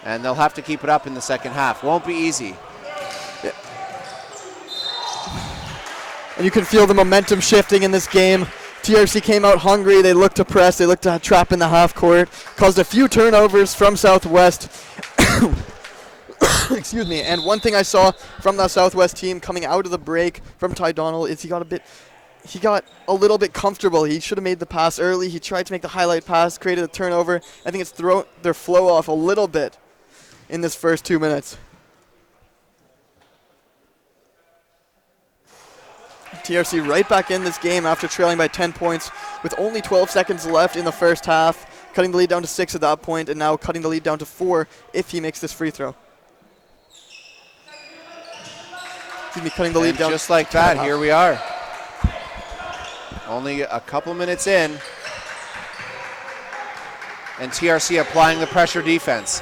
Speaker 3: and they'll have to keep it up in the second half. Won't be easy.
Speaker 5: Yeah. And you can feel the momentum shifting in this game. TRC came out hungry. They looked to press. They looked to trap in the half court. Caused a few turnovers from Southwest. Excuse me. And one thing I saw from the Southwest team coming out of the break from Ty Donald is he got a bit he got a little bit comfortable. He should have made the pass early. He tried to make the highlight pass, created a turnover. I think it's thrown their flow off a little bit in this first 2 minutes. TRC right back in this game after trailing by 10 points with only 12 seconds left in the first half, cutting the lead down to 6 at that point, and now cutting the lead down to 4 if he makes this free throw. Excuse me, cutting the lead
Speaker 3: And
Speaker 5: down.
Speaker 3: Just like that, here we are. Only a couple minutes in, and TRC applying the pressure defense.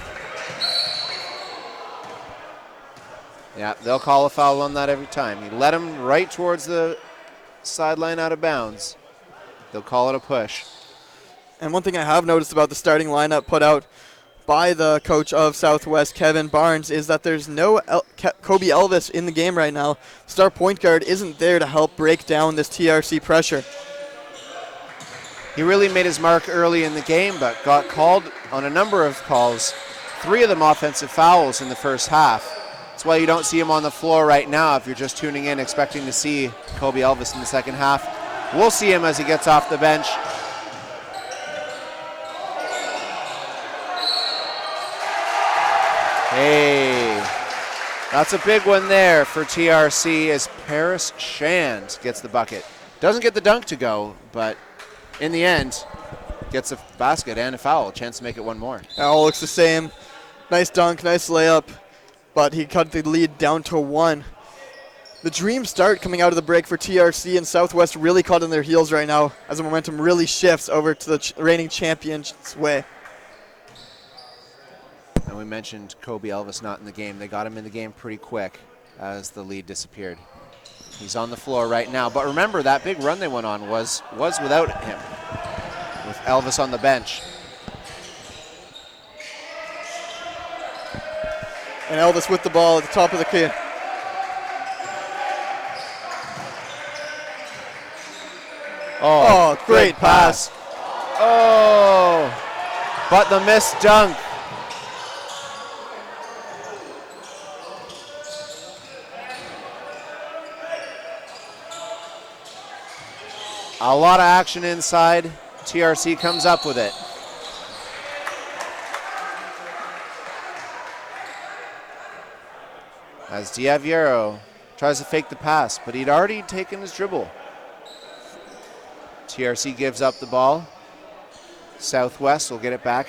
Speaker 3: Yeah, they'll call a foul on that every time. You let him right towards the sideline out of bounds. They'll call it a push.
Speaker 5: And one thing I have noticed about the starting lineup put out by the coach of Southwest, Kevin Barnes, is that there's no Kobe Elvis in the game right now. Star point guard isn't there to help break down this TRC pressure.
Speaker 3: He really made his mark early in the game, but got called on a number of calls, 3 of them offensive fouls in the first half. That's why you don't see him on the floor right now if you're just tuning in expecting to see Kobe Elvis in the second half. We'll see him as he gets off the bench. Hey, that's a big one there for TRC as Paris Shand gets the bucket. Doesn't get the dunk to go, but in the end, gets a basket and a foul, a chance to make it one more.
Speaker 5: It all looks the same. Nice dunk, nice layup, but he cut the lead down to 1. The dream start coming out of the break for TRC, and Southwest really caught on their heels right now as the momentum really shifts over to the reigning champions' way.
Speaker 3: And we mentioned Kobe Elvis not in the game. They got him in the game pretty quick as the lead disappeared. He's on the floor right now. But remember, that big run they went on was without him, with Elvis on the bench.
Speaker 5: And Elvis with the ball at the top of the key. Oh, great pass.
Speaker 3: Oh, but the missed dunk. A lot of action inside. TRC comes up with it. As Diaviero tries to fake the pass, but he'd already taken his dribble. TRC gives up the ball. Southwest will get it back.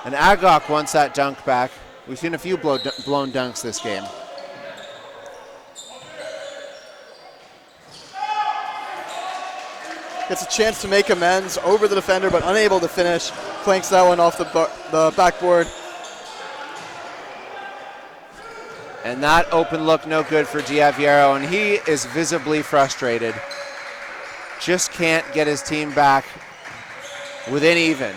Speaker 3: And Agok wants that dunk back. We've seen a few blown dunks this game.
Speaker 5: Gets a chance to make amends over the defender, but unable to finish. Clanks that one off the backboard.
Speaker 3: And that open look no good for Diaviero, and he is visibly frustrated. Just can't get his team back within even.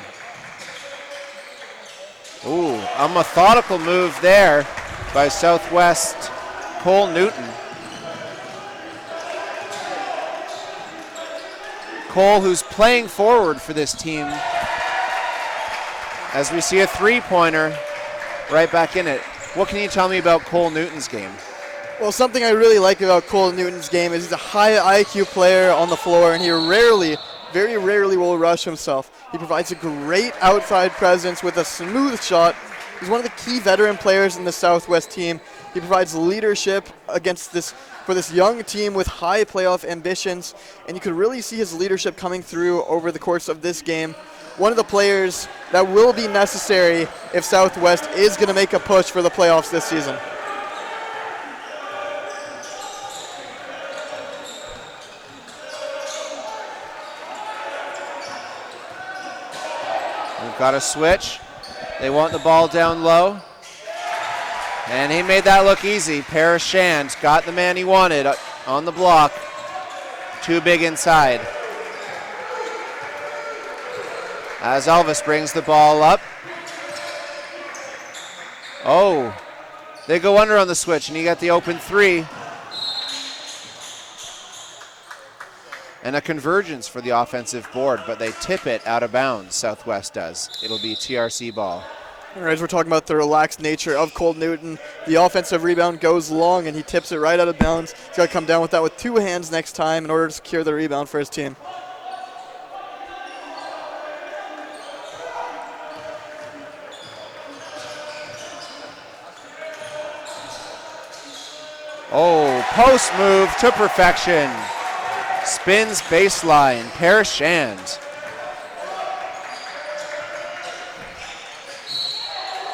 Speaker 3: Ooh, a methodical move there by Southwest Cole Newton. Cole, who's playing forward for this team, as we see a three-pointer right back in it. What can you tell me about Cole Newton's game?
Speaker 5: Well, something I really like about Cole Newton's game is he's a high IQ player on the floor, and he very rarely will rush himself. He provides a great outside presence with a smooth shot. He's one of the key veteran players in the Southwest team. He provides leadership for this young team with high playoff ambitions, and you could really see his leadership coming through over the course of this game. One of the players that will be necessary if Southwest is going to make a push for the playoffs this season.
Speaker 3: We've got a switch. They want the ball down low. And he made that look easy. Paris Shand got the man he wanted on the block. Too big inside. As Elvis brings the ball up. Oh, they go under on the switch, and he got the open three. And a convergence for the offensive board, but they tip it out of bounds, Southwest does. It'll be TRC ball.
Speaker 5: As we're talking about the relaxed nature of Cole Newton, the offensive rebound goes long and he tips it right out of bounds. He's got to come down with that with 2 hands next time in order to secure the rebound for his team.
Speaker 3: Oh, post move to perfection. Spins baseline, Parashand.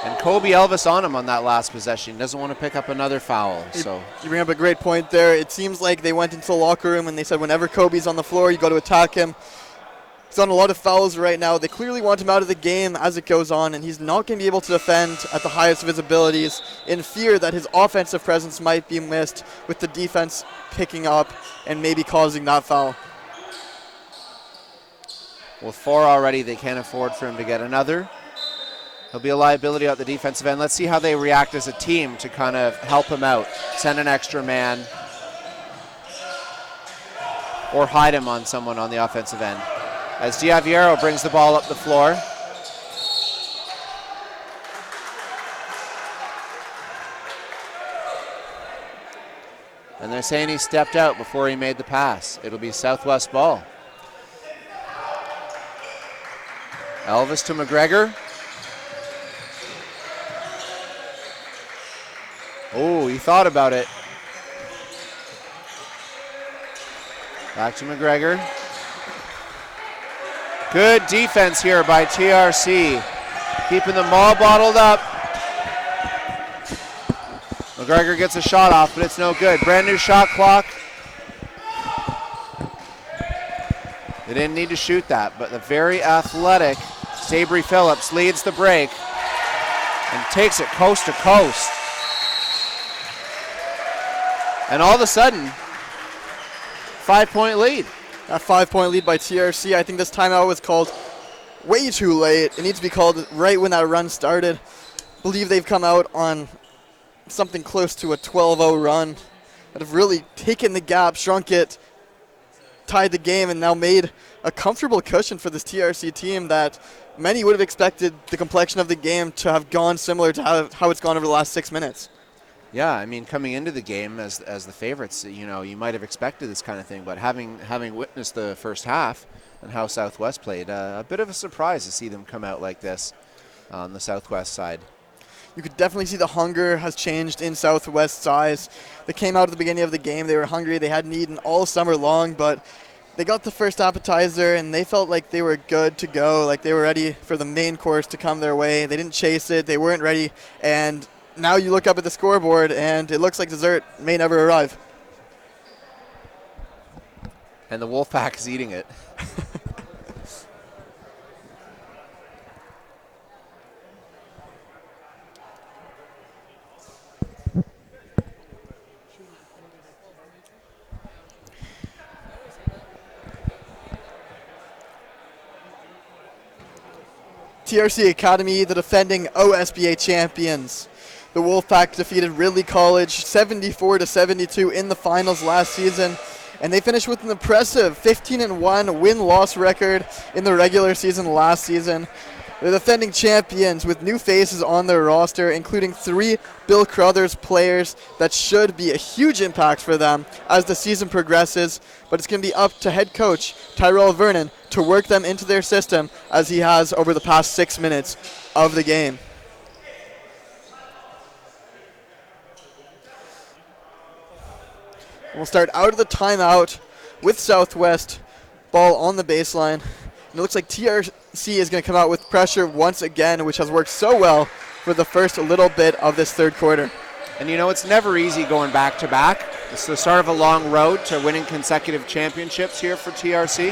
Speaker 3: And Kobe Elvis on him on that last possession. Doesn't want to pick up another foul. So
Speaker 5: you bring up a great point there. It seems like they went into the locker room and they said whenever Kobe's on the floor, you got to attack him. He's on a lot of fouls right now. They clearly want him out of the game as it goes on, and he's not going to be able to defend at the highest of his abilities in fear that his offensive presence might be missed with the defense picking up and maybe causing that foul.
Speaker 3: with 4 already, they can't afford for him to get another. He'll be a liability out the defensive end. Let's see how they react as a team to kind of help him out. Send an extra man. Or hide him on someone on the offensive end. As Diaviero brings the ball up the floor. And they're saying he stepped out before he made the pass. It'll be Southwest ball. Elvis to McGregor. Oh, he thought about it. Back to McGregor. Good defense here by TRC. Keeping them all bottled up. McGregor gets a shot off, but it's no good. Brand new shot clock. They didn't need to shoot that, but the very athletic Sabri Phillips leads the break and takes it coast to coast. And all of a sudden, 5-point lead.
Speaker 5: A 5-point lead by TRC. I think this timeout was called way too late. It needs to be called right when that run started. I believe they've come out on something close to a 12-0 run that have really taken the gap, shrunk it, tied the game, and now made a comfortable cushion for this TRC team that many would have expected the complexion of the game to have gone similar to how it's gone over the last 6 minutes.
Speaker 3: Yeah, I mean, coming into the game as the favorites, you know, you might have expected this kind of thing, but having witnessed the first half and how Southwest played, a bit of a surprise to see them come out like this on the Southwest side.
Speaker 5: You could definitely see the hunger has changed in Southwest's eyes. They came out at the beginning of the game. They were hungry. They hadn't eaten all summer long, but they got the first appetizer, and they felt like they were good to go, like they were ready for the main course to come their way. They didn't chase it. They weren't ready, and now you look up at the scoreboard, and it looks like dessert may never arrive.
Speaker 3: And the Wolfpack is eating it.
Speaker 5: TRC Academy, the defending OSBA champions. The Wolfpack defeated Ridley College 74-72 in the finals last season, and they finished with an impressive 15-1 win-loss record in the regular season last season. They're defending champions with new faces on their roster, including 3 Bill Crothers players that should be a huge impact for them as the season progresses, but it's going to be up to head coach Tyrell Vernon to work them into their system as he has over the past 6 minutes of the game. We'll start out of the timeout with Southwest, ball on the baseline. And it looks like TRC is going to come out with pressure once again, which has worked so well for the first little bit of this third quarter.
Speaker 3: And you know, it's never easy going back to back. It's the start of a long road to winning consecutive championships here for TRC.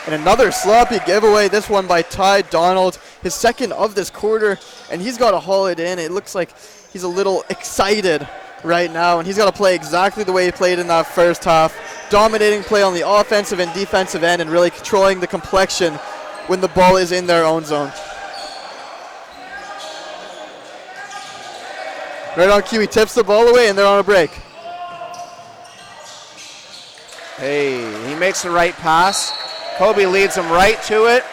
Speaker 5: And another sloppy giveaway, this one by Ty Donald, his second of this quarter, and he's got to haul it in. It looks like he's a little excited right now, and he's got to play exactly the way he played in that first half. Dominating play on the offensive and defensive end and really controlling the complexion when the ball is in their own zone. Right on cue, he tips the ball away and they're on a break.
Speaker 3: Hey, he makes the right pass. Kobe leads him right to it.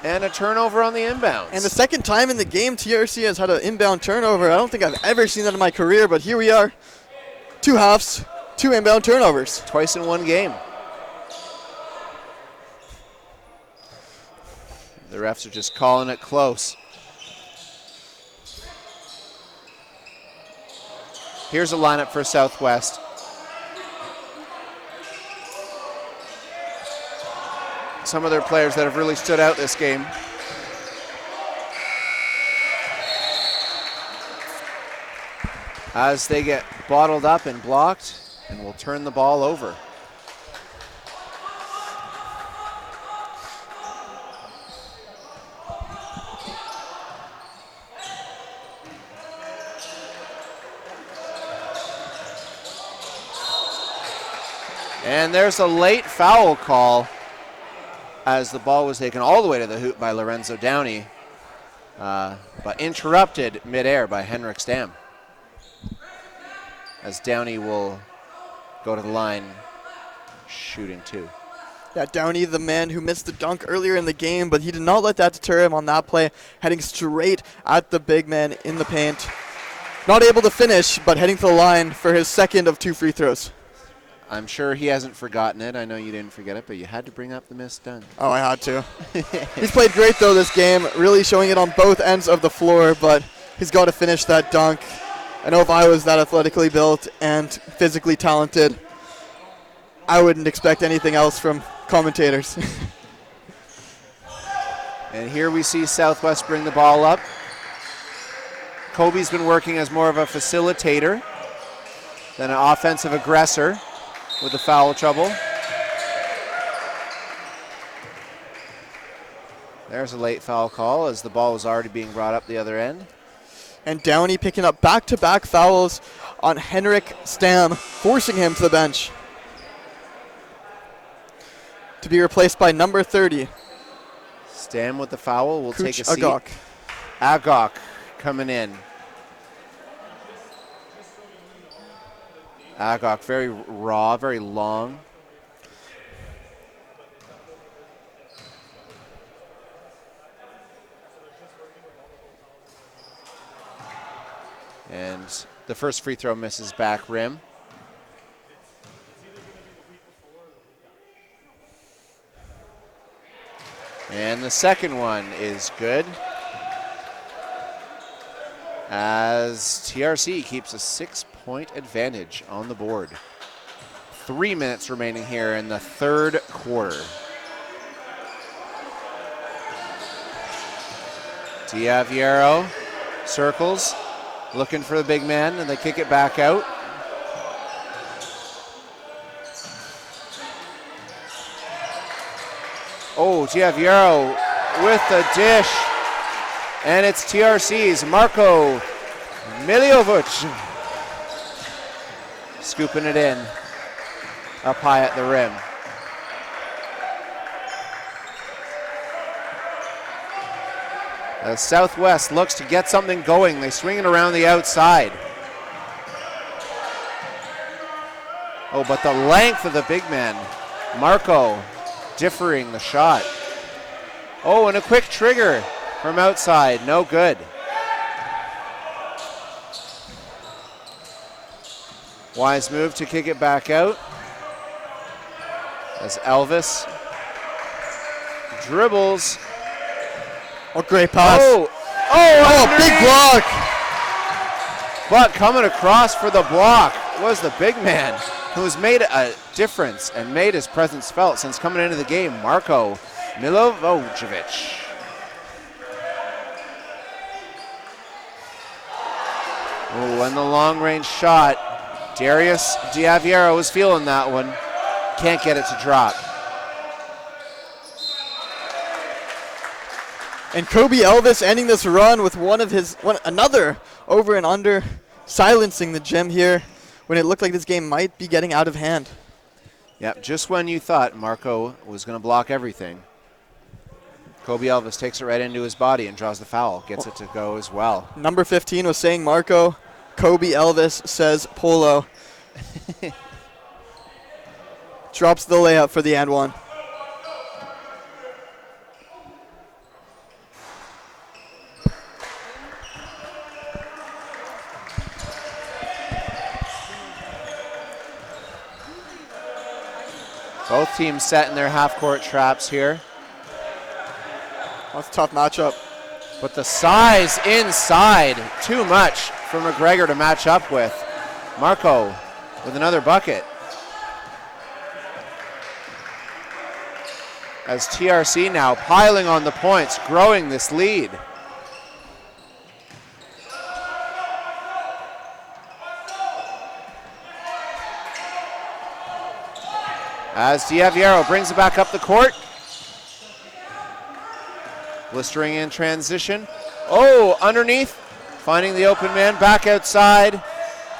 Speaker 3: And a turnover on the inbounds.
Speaker 5: And the second time in the game TRC has had an inbound turnover. I don't think I've ever seen that in my career, but here we are. 2 halves, 2 inbound turnovers.
Speaker 3: Twice in one game. The refs are just calling it close. Here's a lineup for Southwest. Some of their players that have really stood out this game. As they get bottled up and blocked, and will turn the ball over. And there's a late foul call as the ball was taken all the way to the hoop by Lorenzo Downey, but interrupted midair by Henrik Stam. As Downey will go to the line shooting 2.
Speaker 5: Yeah, Downey, the man who missed the dunk earlier in the game, but he did not let that deter him on that play, heading straight at the big man in the paint. Not able to finish, but heading to the line for his second of 2 free throws.
Speaker 3: I'm sure he hasn't forgotten it. I know you didn't forget it, but you had to bring up the missed dunk.
Speaker 5: Oh, I had to. He's played great, though, this game, really showing it on both ends of the floor, but he's got to finish that dunk. I know if I was that athletically built and physically talented, I wouldn't expect anything else from commentators.
Speaker 3: And here we see Southwest bring the ball up. Kobe's been working as more of a facilitator than an offensive aggressor with the foul trouble. There's a late foul call as the ball was already being brought up the other end.
Speaker 5: And Downey picking up back-to-back fouls on Henrik Stam, forcing him to the bench. To be replaced by number 30.
Speaker 3: Stam with the foul will take a seat.
Speaker 5: Agok.
Speaker 3: Agok coming in. Agok, very raw, very long. And the first free throw misses back rim. And the second one is good, as TRC keeps a 6-point advantage on the board. 3 minutes remaining here in the third quarter. Diaviero circles, looking for the big man, and they kick it back out. Oh, Diaviero with the dish. And it's TRC's Marko Miljovic scooping it in up high at the rim. As Southwest looks to get something going, they swing it around the outside. Oh, but the length of the big man. Marko differing the shot. Oh, and a quick trigger from outside, no good. Wise move to kick it back out. As Elvis dribbles.
Speaker 5: Oh, great pass.
Speaker 3: Oh,
Speaker 5: big block.
Speaker 3: But coming across for the block was the big man, who's made a difference and made his presence felt since coming into the game, Marko Miljovic. Oh, and the long-range shot. Darius Diaviero is feeling that one. Can't get it to drop.
Speaker 5: And Kobe Elvis ending this run with another over and under, silencing the gem here when it looked like this game might be getting out of hand.
Speaker 3: Yep, just when you thought Marko was going to block everything, Kobe Elvis takes it right into his body and draws the foul, gets it to go as well.
Speaker 5: Number 15 was saying Marko. Kobe Elvis says Polo. Drops the layup for the and one.
Speaker 3: Both teams setting their half-court traps here.
Speaker 5: That's a tough matchup.
Speaker 3: But the size inside, too much for McGregor to match up with. Marco with another bucket. As TRC now piling on the points, growing this lead. As Diaviero brings it back up the court. Blistering in transition. Oh, underneath. Finding the open man back outside.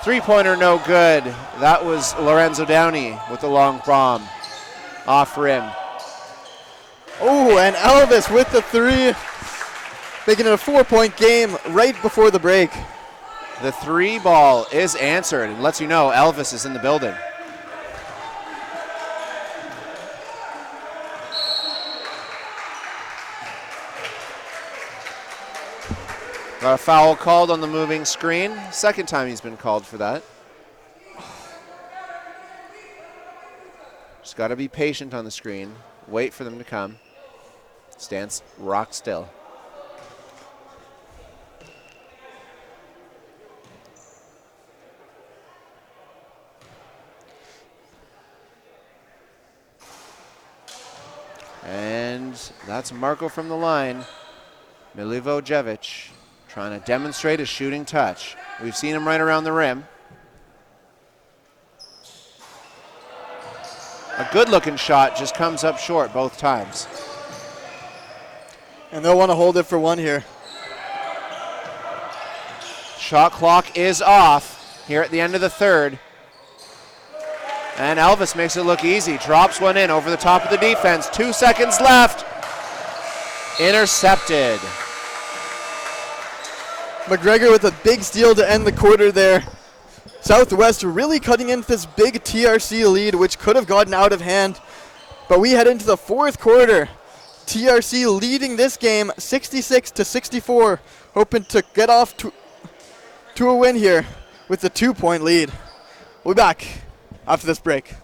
Speaker 3: Three-pointer no good. That was Lorenzo Downey with the long bomb. Off rim.
Speaker 5: Oh, and Elvis with the three. Making it a 4-point game right before the break.
Speaker 3: The three ball is answered and lets you know Elvis is in the building. Got a foul called on the moving screen. Second time he's been called for that. Just got to be patient on the screen. Wait for them to come. Stance rock still. And that's Marco from the line. Milivojevic trying to demonstrate a shooting touch. We've seen him right around the rim. A good-looking shot just comes up short both times.
Speaker 5: And they'll want to hold it for one here.
Speaker 3: Shot clock is off here at the end of the third. And Elvis makes it look easy. Drops one in over the top of the defense. 2 seconds left. Intercepted.
Speaker 5: McGregor with a big steal to end the quarter there. Southwest really cutting into this big TRC lead, which could have gotten out of hand. But we head into the fourth quarter. TRC leading this game 66-64, hoping to get off to a win here with a 2-point lead. We'll be back after this break.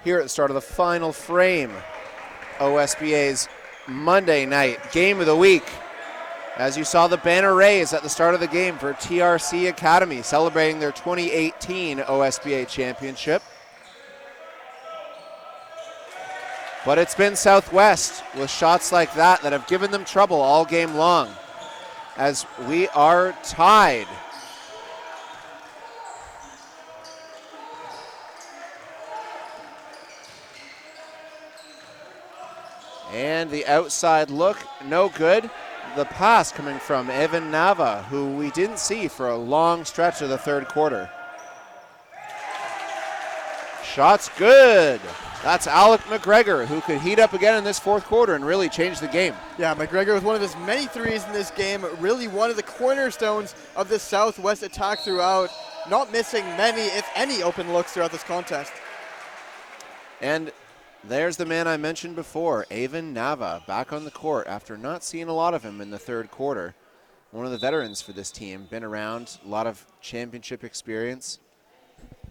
Speaker 3: Here at the start of the final frame, OSBA's Monday night game of the week. As you saw the banner raised at the start of the game for TRC Academy, celebrating their 2018 OSBA championship. But it's been Southwest with shots like that have given them trouble all game long, as we are tied. And the outside look, no good. The pass coming from Evan Nava, who we didn't see for a long stretch of the third quarter. Shot's good. That's Alec McGregor, who could heat up again in this fourth quarter and really change the game.
Speaker 5: Yeah, McGregor with one of his many threes in this game, really one of the cornerstones of the Southwest attack throughout, not missing many, if any, open looks throughout this contest.
Speaker 3: And there's the man I mentioned before, Avon Nava, back on the court after not seeing a lot of him in the third quarter. One of the veterans for this team, been around, a lot of championship experience.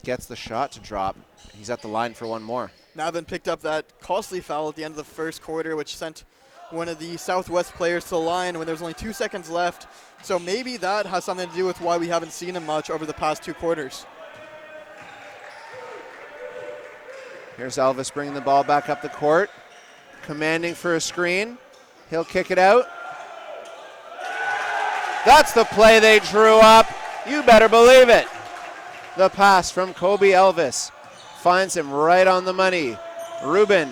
Speaker 3: Gets the shot to drop. He's at the line for one more.
Speaker 5: Navin picked up that costly foul at the end of the first quarter, which sent one of the Southwest players to the line when there's only 2 seconds left. So maybe that has something to do with why we haven't seen him much over the past 2 quarters.
Speaker 3: Here's Elvis bringing the ball back up the court, commanding for a screen. He'll kick it out. That's the play they drew up. You better believe it. The pass from Kobe Elvis finds him right on the money. Ruben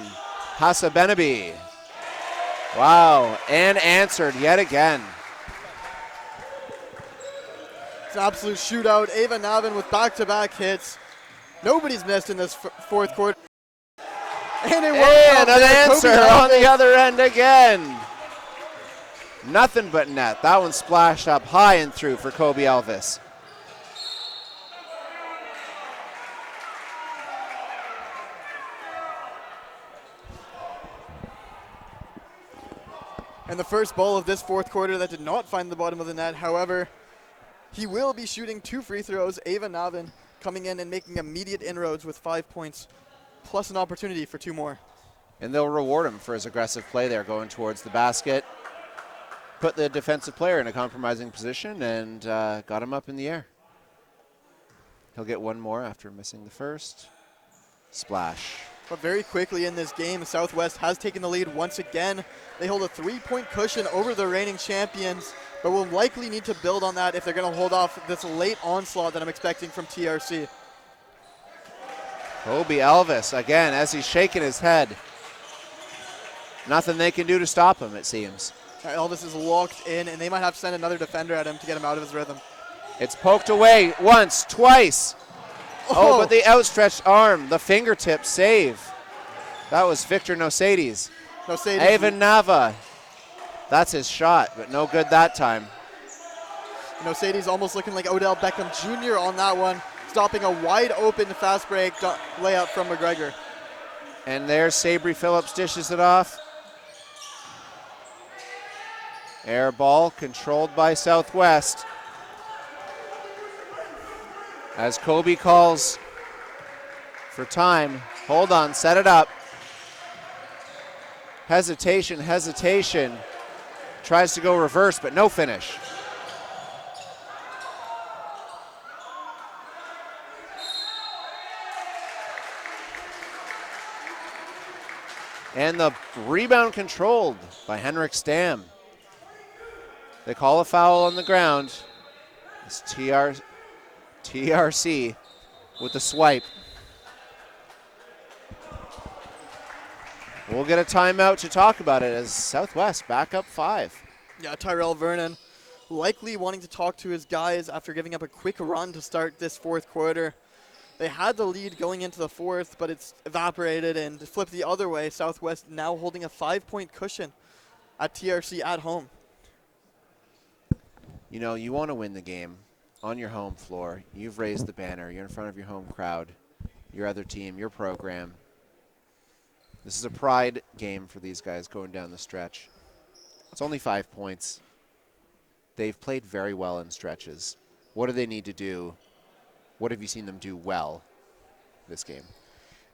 Speaker 3: Hasabenabi. Wow, and answered yet again.
Speaker 5: It's an absolute shootout. Ava Navin with back-to-back hits. Nobody's missed in this fourth quarter. And it
Speaker 3: and an answer on the other end again. Nothing but net. That one splashed up high and through for Kobe Elvis.
Speaker 5: And the first ball of this fourth quarter that did not find the bottom of the net. However, he will be shooting 2 free throws. Ava Navin coming in and making immediate inroads with 5 points, plus an opportunity for 2 more.
Speaker 3: And they'll reward him for his aggressive play there going towards the basket. Put the defensive player in a compromising position and got him up in the air. He'll get one more after missing the first. Splash.
Speaker 5: But very quickly in this game, Southwest has taken the lead once again. They hold a 3-point cushion over the reigning champions, but will likely need to build on that if they're going to hold off this late onslaught that I'm expecting from TRC.
Speaker 3: Kobe Elvis, again, as he's shaking his head. Nothing they can do to stop him, it seems.
Speaker 5: Elvis is locked in, and they might have to send another defender at him to get him out of his rhythm.
Speaker 3: It's poked away once, twice. Oh, but the outstretched arm, the fingertip save. That was Victor Nosades. Avon Nava. That's his shot, but no good that time.
Speaker 5: Nosades almost looking like Odell Beckham Jr. on that one, stopping a wide open fast break layup from McGregor.
Speaker 3: And there's Sabri Phillips dishes it off. Air ball controlled by Southwest. As Kobe calls for time. Hold on, set it up. Hesitation, hesitation. Tries to go reverse, but no finish. And the rebound controlled by Henrik Stam. They call a foul on the ground. It's TRC with the swipe. We'll get a timeout to talk about it as Southwest back up 5.
Speaker 5: Yeah, Tyrell Vernon likely wanting to talk to his guys after giving up a quick run to start this fourth quarter. They had the lead going into the fourth, but it's evaporated and flipped the other way. Southwest now holding a 5-point cushion at TRC at home.
Speaker 3: You know, you want to win the game on your home floor. You've raised the banner. You're in front of your home crowd, your other team, your program. This is a pride game for these guys going down the stretch. It's only 5 points. They've played very well in stretches. What do they need to do? What have you seen them do well this game?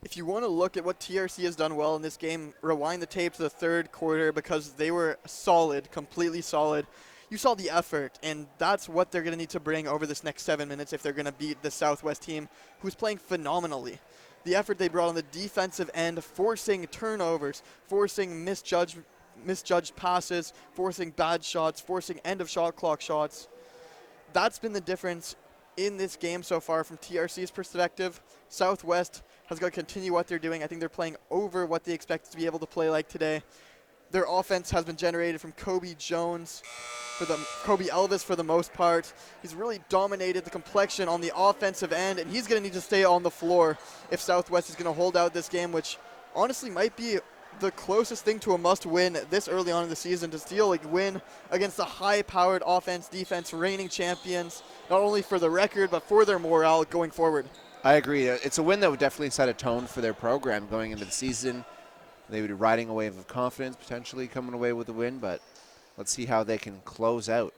Speaker 5: If you want to look at what TRC has done well in this game, rewind the tape to the third quarter because they were solid, completely solid. You saw the effort, and that's what they're going to need to bring over this next 7 minutes if they're going to beat the Southwest team, who's playing phenomenally. The effort they brought on the defensive end, forcing turnovers, forcing misjudged passes, forcing bad shots, forcing end-of-shot clock shots. That's been the difference in this game so far from TRC's perspective. Southwest has got to continue what they're doing. I think they're playing over what they expected to be able to play like today. Their offense has been generated from Kobe Elvis for the most part. He's really dominated the complexion on the offensive end, and he's going to need to stay on the floor if Southwest is going to hold out this game, which honestly might be the closest thing to a must-win this early on in the season, to steal a win against the high-powered offense-defense reigning champions, not only for the record, but for their morale going forward.
Speaker 3: I agree. It's a win that would definitely set a tone for their program going into the season. They would be riding a wave of confidence, potentially coming away with a win, but let's see how they can close out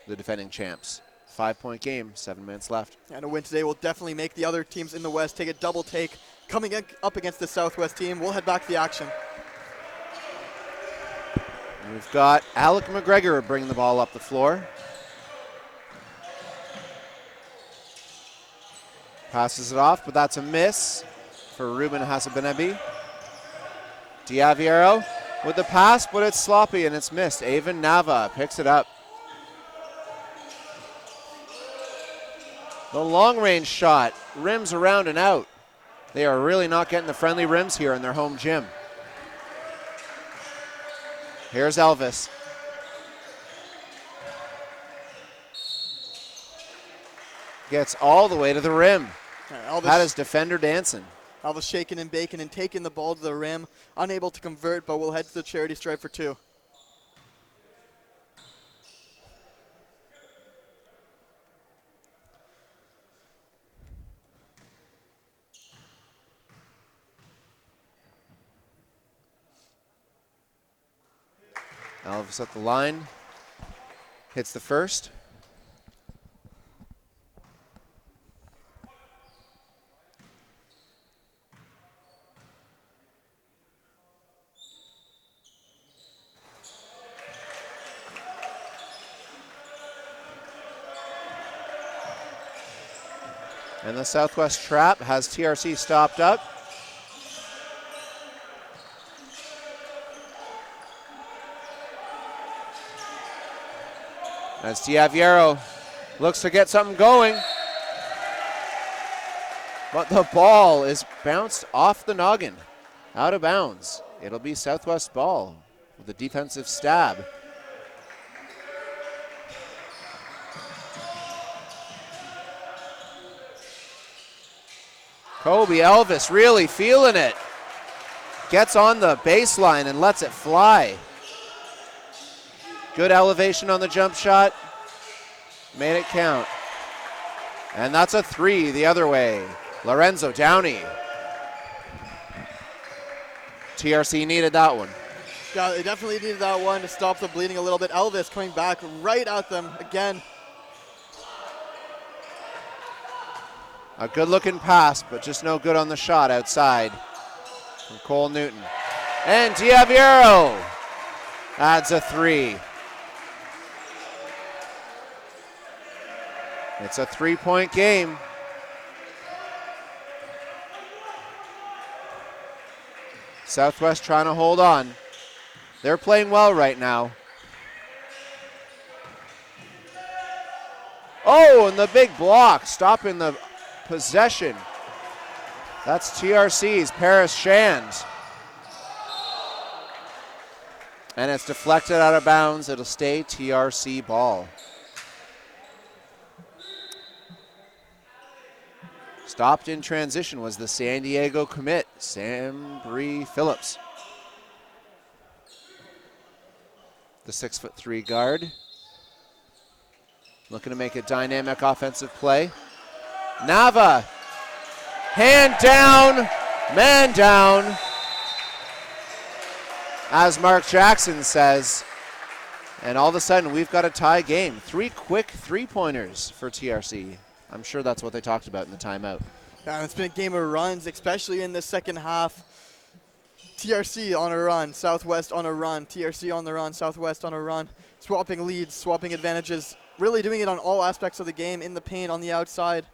Speaker 3: the defending champs. 5-point game, 7 minutes left.
Speaker 5: And a win today will definitely make the other teams in the West take a double take coming up against the Southwest team. We'll head back to the action.
Speaker 3: We've got Alec McGregor bringing the ball up the floor. Passes it off, but that's a miss for Ruben Hasabenebi. Diaviero with the pass, but it's sloppy and it's missed. Avon Nava picks it up. The long-range shot, rims around and out. They are really not getting the friendly rims here in their home gym. Here's Elvis. Gets all the way to the rim. That is defender dancing.
Speaker 5: Elvis shaking and baking and taking the ball to the rim. Unable to convert, but will head to the charity stripe for 2.
Speaker 3: Elvis at the line, hits the first. And the Southwest trap has TRC stopped up. As Diaviero looks to get something going. But the ball is bounced off the noggin, out of bounds. It'll be Southwest ball with a defensive stab. Kobe Elvis really feeling it. Gets on the baseline and lets it fly. Good elevation on the jump shot. Made it count. And that's a 3 the other way. Lorenzo Downey. TRC needed that one.
Speaker 5: Yeah, they definitely needed that one to stop the bleeding a little bit. Elvis coming back right at them again.
Speaker 3: A good looking pass, but just no good on the shot outside from Cole Newton. And Diaviero adds a 3. It's a 3-point game. Southwest trying to hold on. They're playing well right now. Oh, and the big block, stopping the possession. That's TRC's Paris Shand. And it's deflected out of bounds. It'll stay TRC ball. Stopped in transition was the San Diego commit, Sam Bree Phillips. The 6'3" guard. Looking to make a dynamic offensive play. Nava, hand down, man down. As Mark Jackson says. And all of a sudden, we've got a tie game. 3 quick three-pointers for TRC. I'm sure that's what they talked about in the timeout.
Speaker 5: Yeah, it's been a game of runs, especially in the second half. TRC on a run, Southwest on a run, TRC on the run, Southwest on a run. Swapping leads, swapping advantages, really doing it on all aspects of the game, in the paint, on the outside.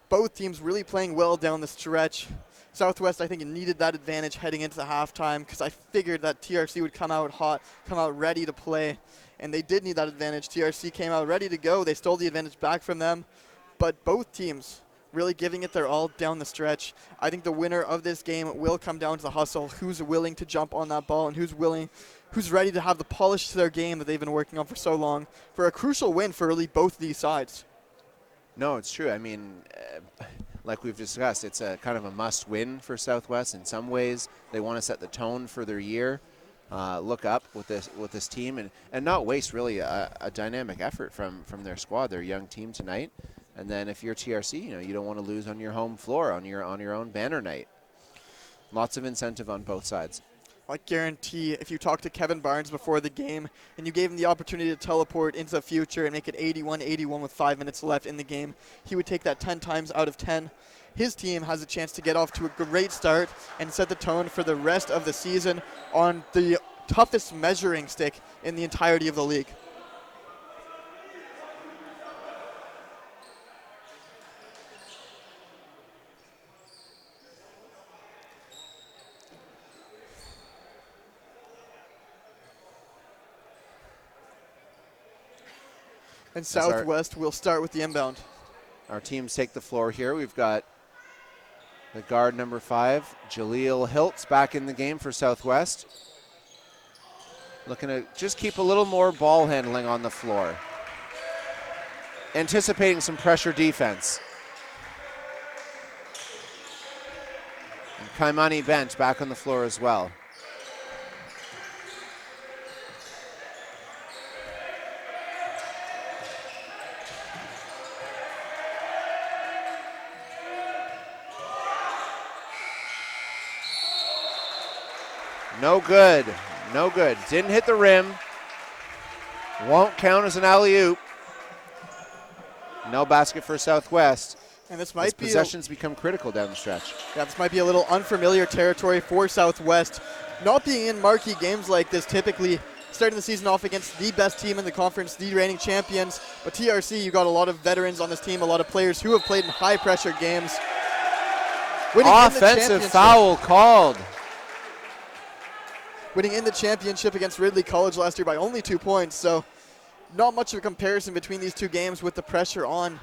Speaker 5: Both teams really playing well down the stretch. Southwest, I think, needed that advantage heading into the halftime because I figured that TRC would come out hot, come out ready to play, and they did need that advantage. TRC came out ready to go. They stole the advantage back from them, but both teams really giving it their all down the stretch. I think the winner of this game will come down to the hustle, who's willing to jump on that ball and who's ready to have the polish to their game that they've been working on for so long for a crucial win for really both these sides.
Speaker 3: No, it's true. I mean, like we've discussed, it's a kind of a must-win for Southwest. In some ways, they want to set the tone for their year, look up with this team, and not waste really a dynamic effort from their squad, their young team tonight. And then if you're TRC, you don't want to lose on your home floor on your own banner night. Lots of incentive on both sides.
Speaker 5: I guarantee if you talk to Kevin Barnes before the game and you gave him the opportunity to teleport into the future and make it 81-81 with 5 minutes left in the game, he would take that 10 times out of 10. His team has a chance to get off to a great start and set the tone for the rest of the season on the toughest measuring stick in the entirety of the league. And Southwest will start with the inbound.
Speaker 3: Our teams take the floor here. We've got the guard number 5, Jaleel Hiltz, back in the game for Southwest. Looking to just keep a little more ball handling on the floor. Anticipating some pressure defense. And Kaimani Bent back on the floor as well. No good. No good. Didn't hit the rim. Won't count as an alley-oop. No basket for Southwest.
Speaker 5: And this might be
Speaker 3: possessions become critical down the stretch.
Speaker 5: Yeah, this might be a little unfamiliar territory for Southwest. Not being in marquee games like this, typically starting the season off against the best team in the conference, the reigning champions. But TRC, you got a lot of veterans on this team, a lot of players who have played in high-pressure games.
Speaker 3: Offensive foul called.
Speaker 5: Winning in the championship against Ridley College last year by only 2 points. So not much of a comparison between these two games with the pressure on.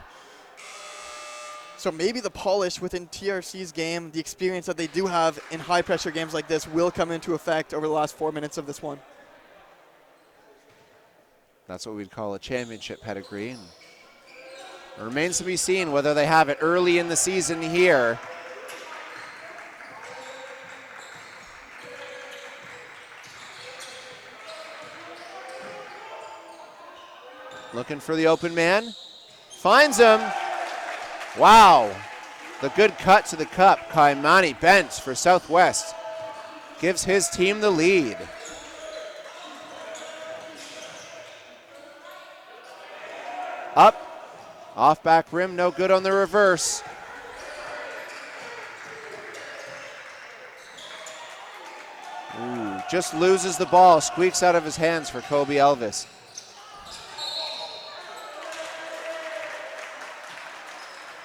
Speaker 5: So maybe the polish within TRC's game, the experience that they do have in high-pressure games like this will come into effect over the last 4 minutes of this one.
Speaker 3: That's what we'd call a championship pedigree. And it remains to be seen whether they have it early in the season here. Looking for the open man. Finds him. Wow. The good cut to the cup. Kaimani Bent for Southwest. Gives his team the lead. Up. Off back rim. No good on the reverse. Ooh, just loses the ball. Squeaks out of his hands for Kobe Elvis.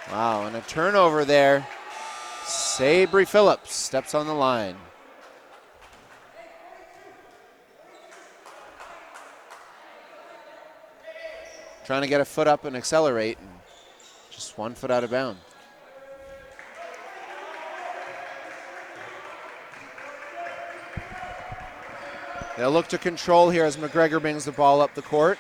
Speaker 3: Wow, and a turnover there. Sabri Phillips steps on the line. Trying to get a foot up and accelerate, and just 1 foot out of bounds. They'll look to control here as McGregor brings the ball up the court.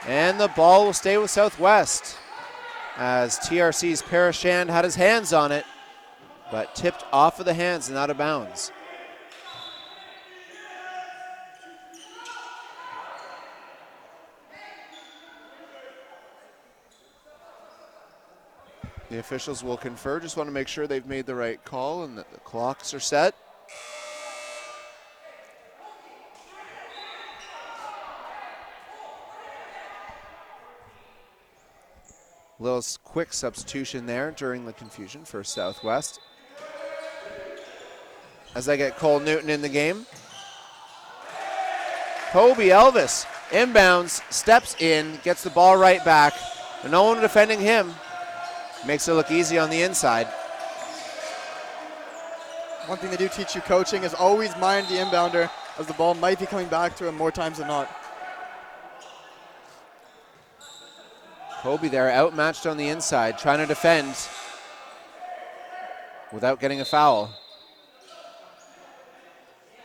Speaker 3: And the ball will stay with Southwest as TRC's Parashand had his hands on it, but tipped off of the hands and out of bounds. The officials will confer. Just want to make sure they've made the right call and that the clocks are set. Little quick substitution there during the confusion for Southwest. As I get Cole Newton in the game. Kobe Elvis inbounds, steps in, gets the ball right back. And no one defending him. Makes it look easy on the inside.
Speaker 5: One thing they do teach you coaching is always mind the inbounder, as the ball might be coming back to him more times than not.
Speaker 3: Kobe there, outmatched on the inside, trying to defend without getting a foul.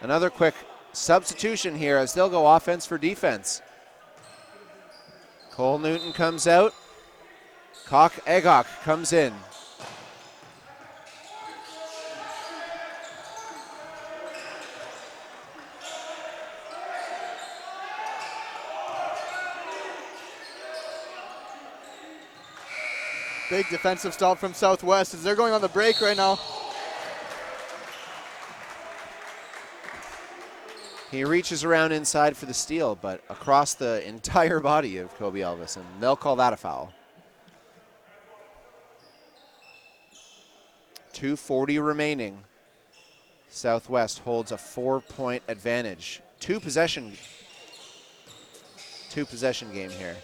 Speaker 3: Another quick substitution here as they'll go offense for defense. Cole Newton comes out. Koch Egok comes in.
Speaker 5: Big defensive stop from Southwest as they're going on the break right now.
Speaker 3: He reaches around inside for the steal, but across the entire body of Kobe Elvis, and they'll call that a foul. 2:40 remaining. Southwest holds a 4-point advantage. Two possession game here.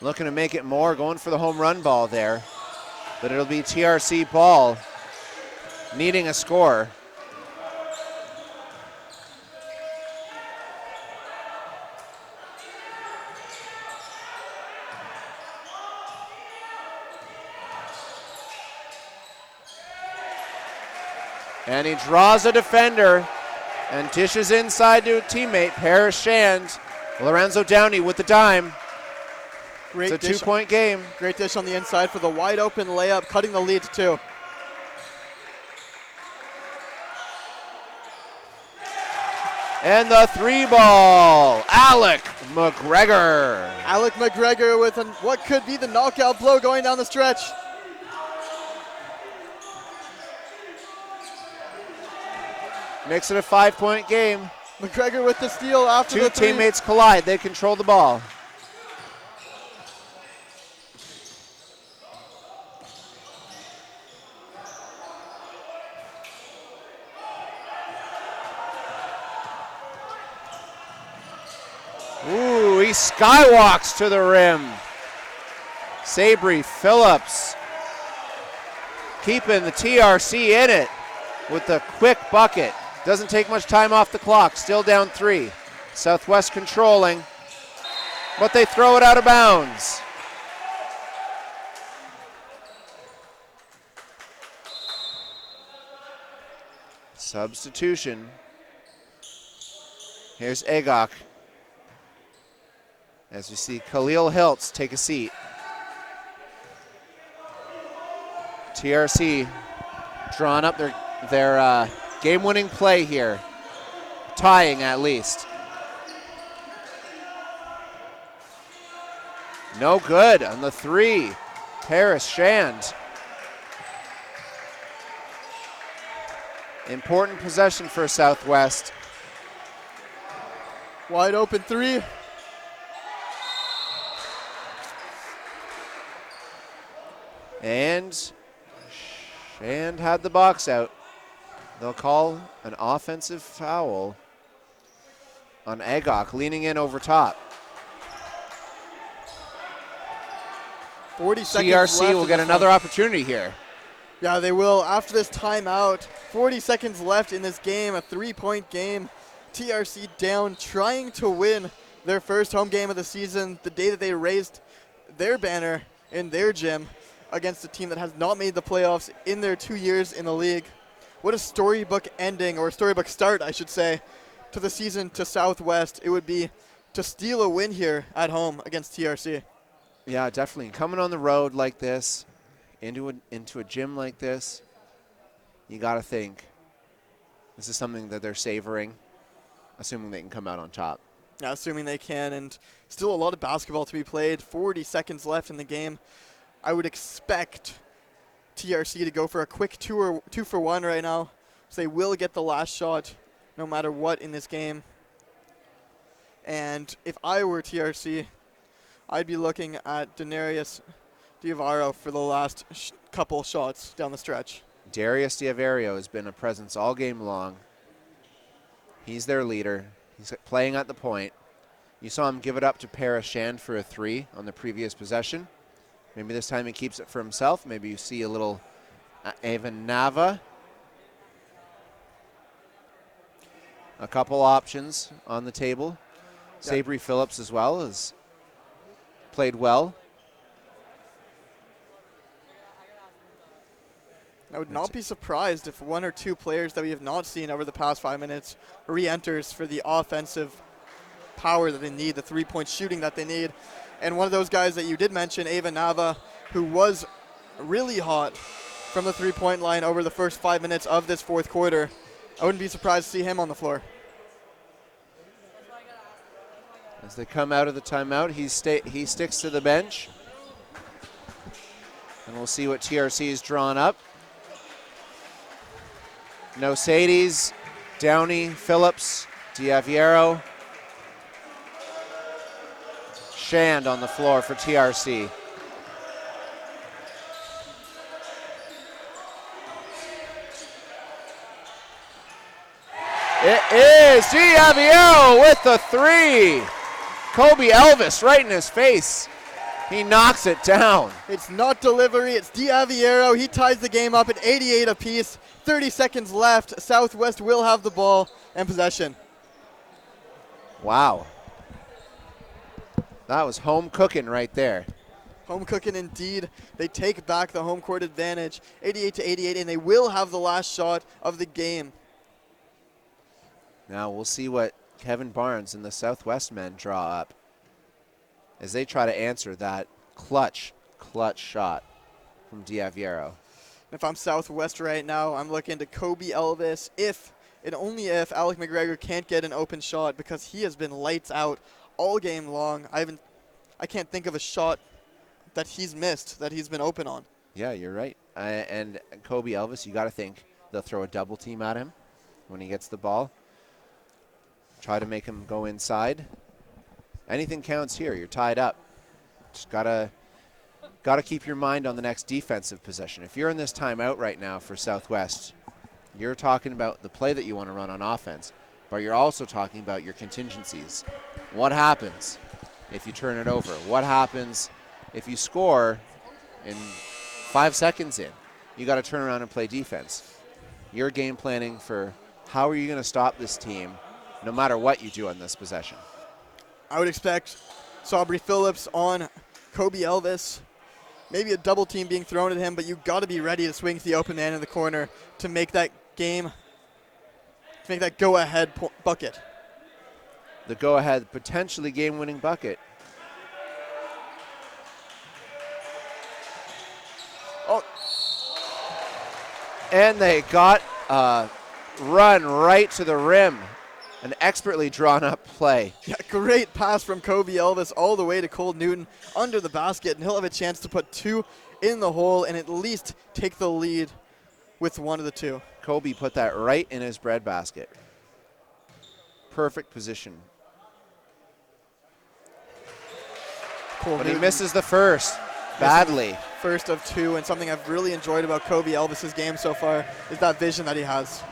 Speaker 3: Looking to make it more, going for the home run ball there. But it'll be TRC ball, needing a score. And he draws a defender and dishes inside to a teammate, Paris Shand. Lorenzo Downey with the dime.
Speaker 5: Great
Speaker 3: It's a
Speaker 5: dish.
Speaker 3: 2-point game.
Speaker 5: Great dish on the inside for the wide open layup, cutting the lead to 2.
Speaker 3: And the 3-ball, Alec McGregor.
Speaker 5: Alec McGregor with what could be the knockout blow going down the stretch.
Speaker 3: Makes it a 5-point game.
Speaker 5: McGregor with the steal after
Speaker 3: Two
Speaker 5: the 3.
Speaker 3: teammates collide. They control the ball. Ooh, he skywalks to the rim. Sabri Phillips keeping the TRC in it with the quick bucket. Doesn't take much time off the clock. Still down 3. Southwest controlling, but they throw it out of bounds. Substitution. Here's Egok. As we see Khalil Hiltz take a seat. TRC drawing up their game-winning play here. Tying at least. No good on the 3. Paris Shand. Important possession for Southwest.
Speaker 5: Wide open 3.
Speaker 3: And Shand had the box out. They'll call an offensive foul on Egok, leaning in over top.
Speaker 5: 40 seconds
Speaker 3: TRC
Speaker 5: left
Speaker 3: will
Speaker 5: in
Speaker 3: get
Speaker 5: this
Speaker 3: another
Speaker 5: one.
Speaker 3: opportunity here.
Speaker 5: Yeah, they will after this timeout. 40 seconds left in this game, a 3-point game. TRC down, trying to win their first home game of the season, the day that they raised their banner in their gym against a team that has not made the playoffs in their 2 years in the league. What a storybook ending, or a storybook start, I should say, to the season to Southwest. It would be to steal a win here at home against TRC.
Speaker 3: Yeah, definitely. Coming on the road like this, into a gym like this, you got to think this is something that they're savoring, assuming they can come out on top.
Speaker 5: Yeah, assuming they can, and still a lot of basketball to be played. 40 seconds left in the game. I would expect TRC to go for a quick 2-for-1 right now. So they will get the last shot no matter what in this game. And if I were TRC, I'd be looking at Denarius Diavaro for the last couple shots down the stretch.
Speaker 3: Darius Diavario has been a presence all game long. He's their leader. He's playing at the point. You saw him give it up to Paris Shand for a 3 on the previous possession. Maybe this time he keeps it for himself. Maybe you see a little Avon Nava. A couple options on the table. Sabri Phillips as well has played well.
Speaker 5: I would not be surprised if one or two players that we have not seen over the past 5 minutes re-enters for the offensive power that they need, the three-point shooting that they need. And one of those guys that you did mention, Ava Nava, who was really hot from the three-point line over the first 5 minutes of this fourth quarter. I wouldn't be surprised to see him on the floor.
Speaker 3: As they come out of the timeout, he sticks to the bench. And we'll see what TRC is drawn up. No Sadies, Downey, Phillips, Diaviero. Shand on the floor for TRC. It is Diaviero with the three. Kobe Elvis right in his face. He knocks it down.
Speaker 5: It's not delivery, it's Diaviero. He ties the game up at 88 apiece. 30 seconds left. Southwest will have the ball and possession.
Speaker 3: Wow. That was home cooking right there.
Speaker 5: Home cooking indeed. They take back the home court advantage, 88-88, and they will have the last shot of the game.
Speaker 3: Now we'll see what Kevin Barnes and the Southwest men draw up as they try to answer that clutch shot from Diaviero.
Speaker 5: If I'm Southwest right now, I'm looking to Kobe Elvis if and only if Alec McGregor can't get an open shot, because he has been lights out all game long. I can't think of a shot that he's missed that he's been open on.
Speaker 3: Yeah, you're right. And Kobe Elvis, you got to think they'll throw a double team at him when he gets the ball. Try to make him go inside. Anything counts here. You're tied up. Just gotta keep your mind on the next defensive possession. If you're in this timeout right now for Southwest, you're talking about the play that you want to run on offense, but you're also talking about your contingencies. What happens if you turn it over? What happens if you score in 5 seconds in? You got to turn around and play defense. You're game planning for how are you going to stop this team no matter what you do on this possession.
Speaker 5: I would expect Sabri Phillips on Kobe Elvis. Maybe a double team being thrown at him, but you've got to be ready to swing to the open man in the corner to make that game, to make that go-ahead bucket.
Speaker 3: The go-ahead, potentially game-winning bucket.
Speaker 5: Oh.
Speaker 3: And they got a run right to the rim. An expertly drawn-up play.
Speaker 5: Yeah, great pass from Kobe Elvis all the way to Cole Newton under the basket, and he'll have a chance to put two in the hole and at least take the lead with one of the two.
Speaker 3: Kobe put that right in his breadbasket. Perfect position.
Speaker 5: Cole
Speaker 3: But
Speaker 5: Newton,
Speaker 3: he misses the first badly.
Speaker 5: First of two, and something I've really enjoyed about Kobe Elvis's game so far is that vision that he has.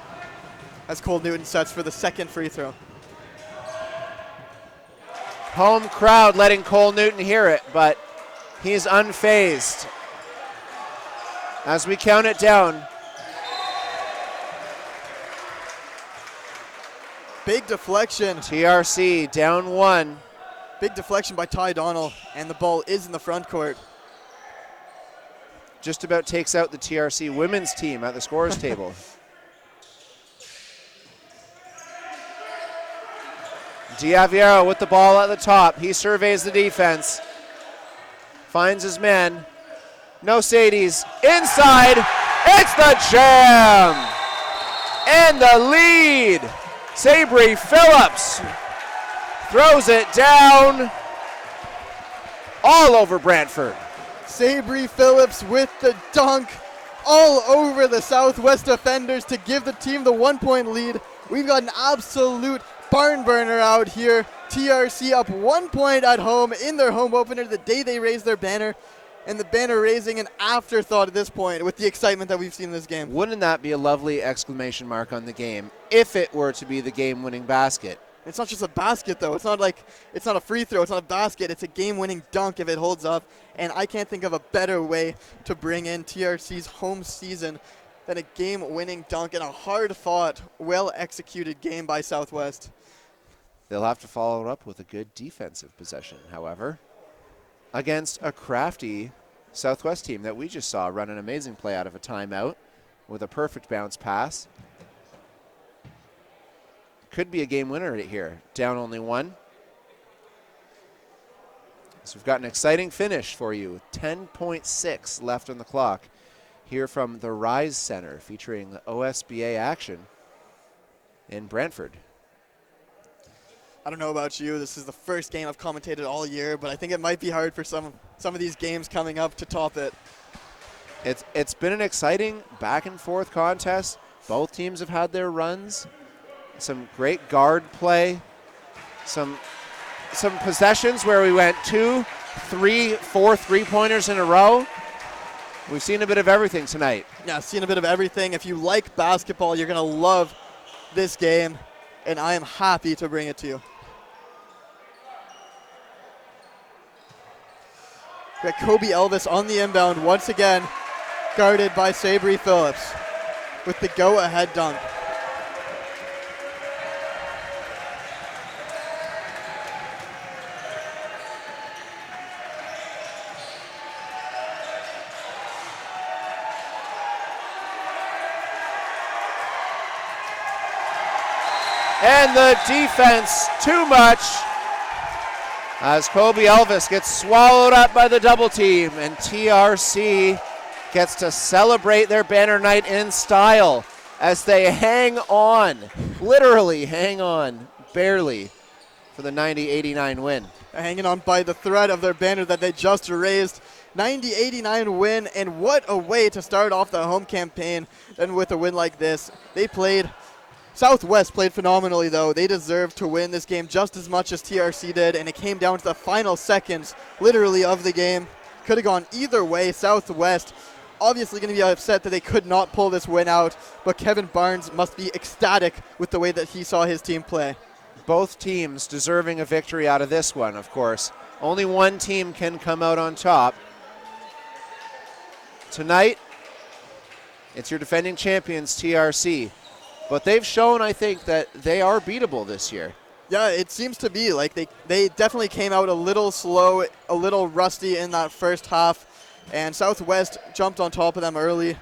Speaker 5: As Cole Newton sets for the second free throw.
Speaker 3: Home crowd letting Cole Newton hear it, but he's unfazed. As we count it down.
Speaker 5: Big deflection.
Speaker 3: TRC down one.
Speaker 5: Big deflection by Ty Donnell, and the ball is in the front court.
Speaker 3: Just about takes out the TRC women's team at the scorers table. Diaviero with the ball at the top. He surveys the defense. Finds his man. No Sadies. Inside. It's the jam. And the lead. Sabri Phillips throws it down all over Brantford.
Speaker 5: Sabri Phillips with the dunk all over the Southwest defenders to give the team the 1 point lead. We've got an absolute barn burner out here. TRC up 1 point at home in their home opener the day they raised their banner, and the banner raising an afterthought at this point with the excitement that we've seen in this game.
Speaker 3: Wouldn't that be a lovely exclamation mark on the game if it were to be the game-winning basket?
Speaker 5: It's not just a basket, though. It's not a free throw. It's not a basket. It's a game-winning dunk if it holds up, and I can't think of a better way to bring in TRC's home season than a game-winning dunk in a hard-fought, well-executed game by Southwest.
Speaker 3: They'll have to follow it up with a good defensive possession, however, against a crafty Southwest team that we just saw run an amazing play out of a timeout with a perfect bounce pass. Could be a game winner right here. Down only one. So we've got an exciting finish for you with 10.6 left on the clock here from the Rise Center featuring OSBA action in Brantford.
Speaker 5: I don't know about you. This is the first game I've commentated all year, but I think it might be hard for some of these games coming up to top it.
Speaker 3: It's been an exciting back and forth contest. Both teams have had their runs. Some great guard play. Some possessions where we went 2, 3, 4 3-pointers in a row. We've seen a bit of everything tonight.
Speaker 5: Yeah, seen a bit of everything. If you like basketball, you're going to love this game, and I am happy to bring it to you. We got Kobe Elvis on the inbound once again, guarded by Sabri Phillips with the go-ahead dunk.
Speaker 3: And the defense, too much, as Kobe Elvis gets swallowed up by the double team, and TRC gets to celebrate their banner night in style as they hang on, literally hang on, barely, for the 90-89 win.
Speaker 5: Hanging on by the thread of their banner that they just raised. 90-89 win, and what a way to start off the home campaign than with a win like this. Southwest played phenomenally, though. They deserved to win this game just as much as TRC did, and it came down to the final seconds, literally, of the game. Could have gone either way. Southwest obviously going to be upset that they could not pull this win out, but Kevin Barnes must be ecstatic with the way that he saw his team play.
Speaker 3: Both teams deserving a victory out of this one, of course. Only one team can come out on top. Tonight, it's your defending champions, TRC. But they've shown, I think, that they are beatable this year.
Speaker 5: Yeah, it seems to be. Like they definitely came out a little slow, a little rusty in that first half, and Southwest jumped on top of them early.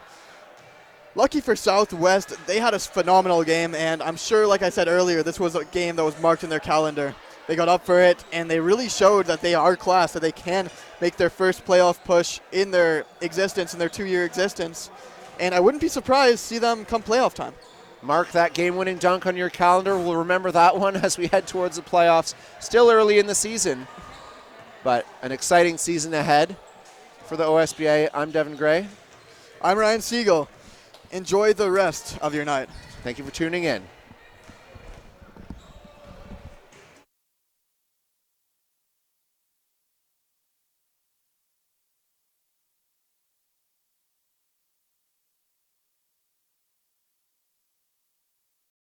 Speaker 5: Lucky for Southwest, they had a phenomenal game, and I'm sure, like I said earlier, this was a game that was marked in their calendar. They got up for it, and they really showed that they are class, that they can make their first playoff push in their existence, in their 2-year existence. And I wouldn't be surprised to see them come playoff time.
Speaker 3: Mark that game-winning dunk on your calendar. We'll remember that one as we head towards the playoffs. Still early in the season, but an exciting season ahead for the OSBA. I'm Devin Gray.
Speaker 5: I'm Ryan Siegel. Enjoy the rest of your night.
Speaker 3: Thank you for tuning in.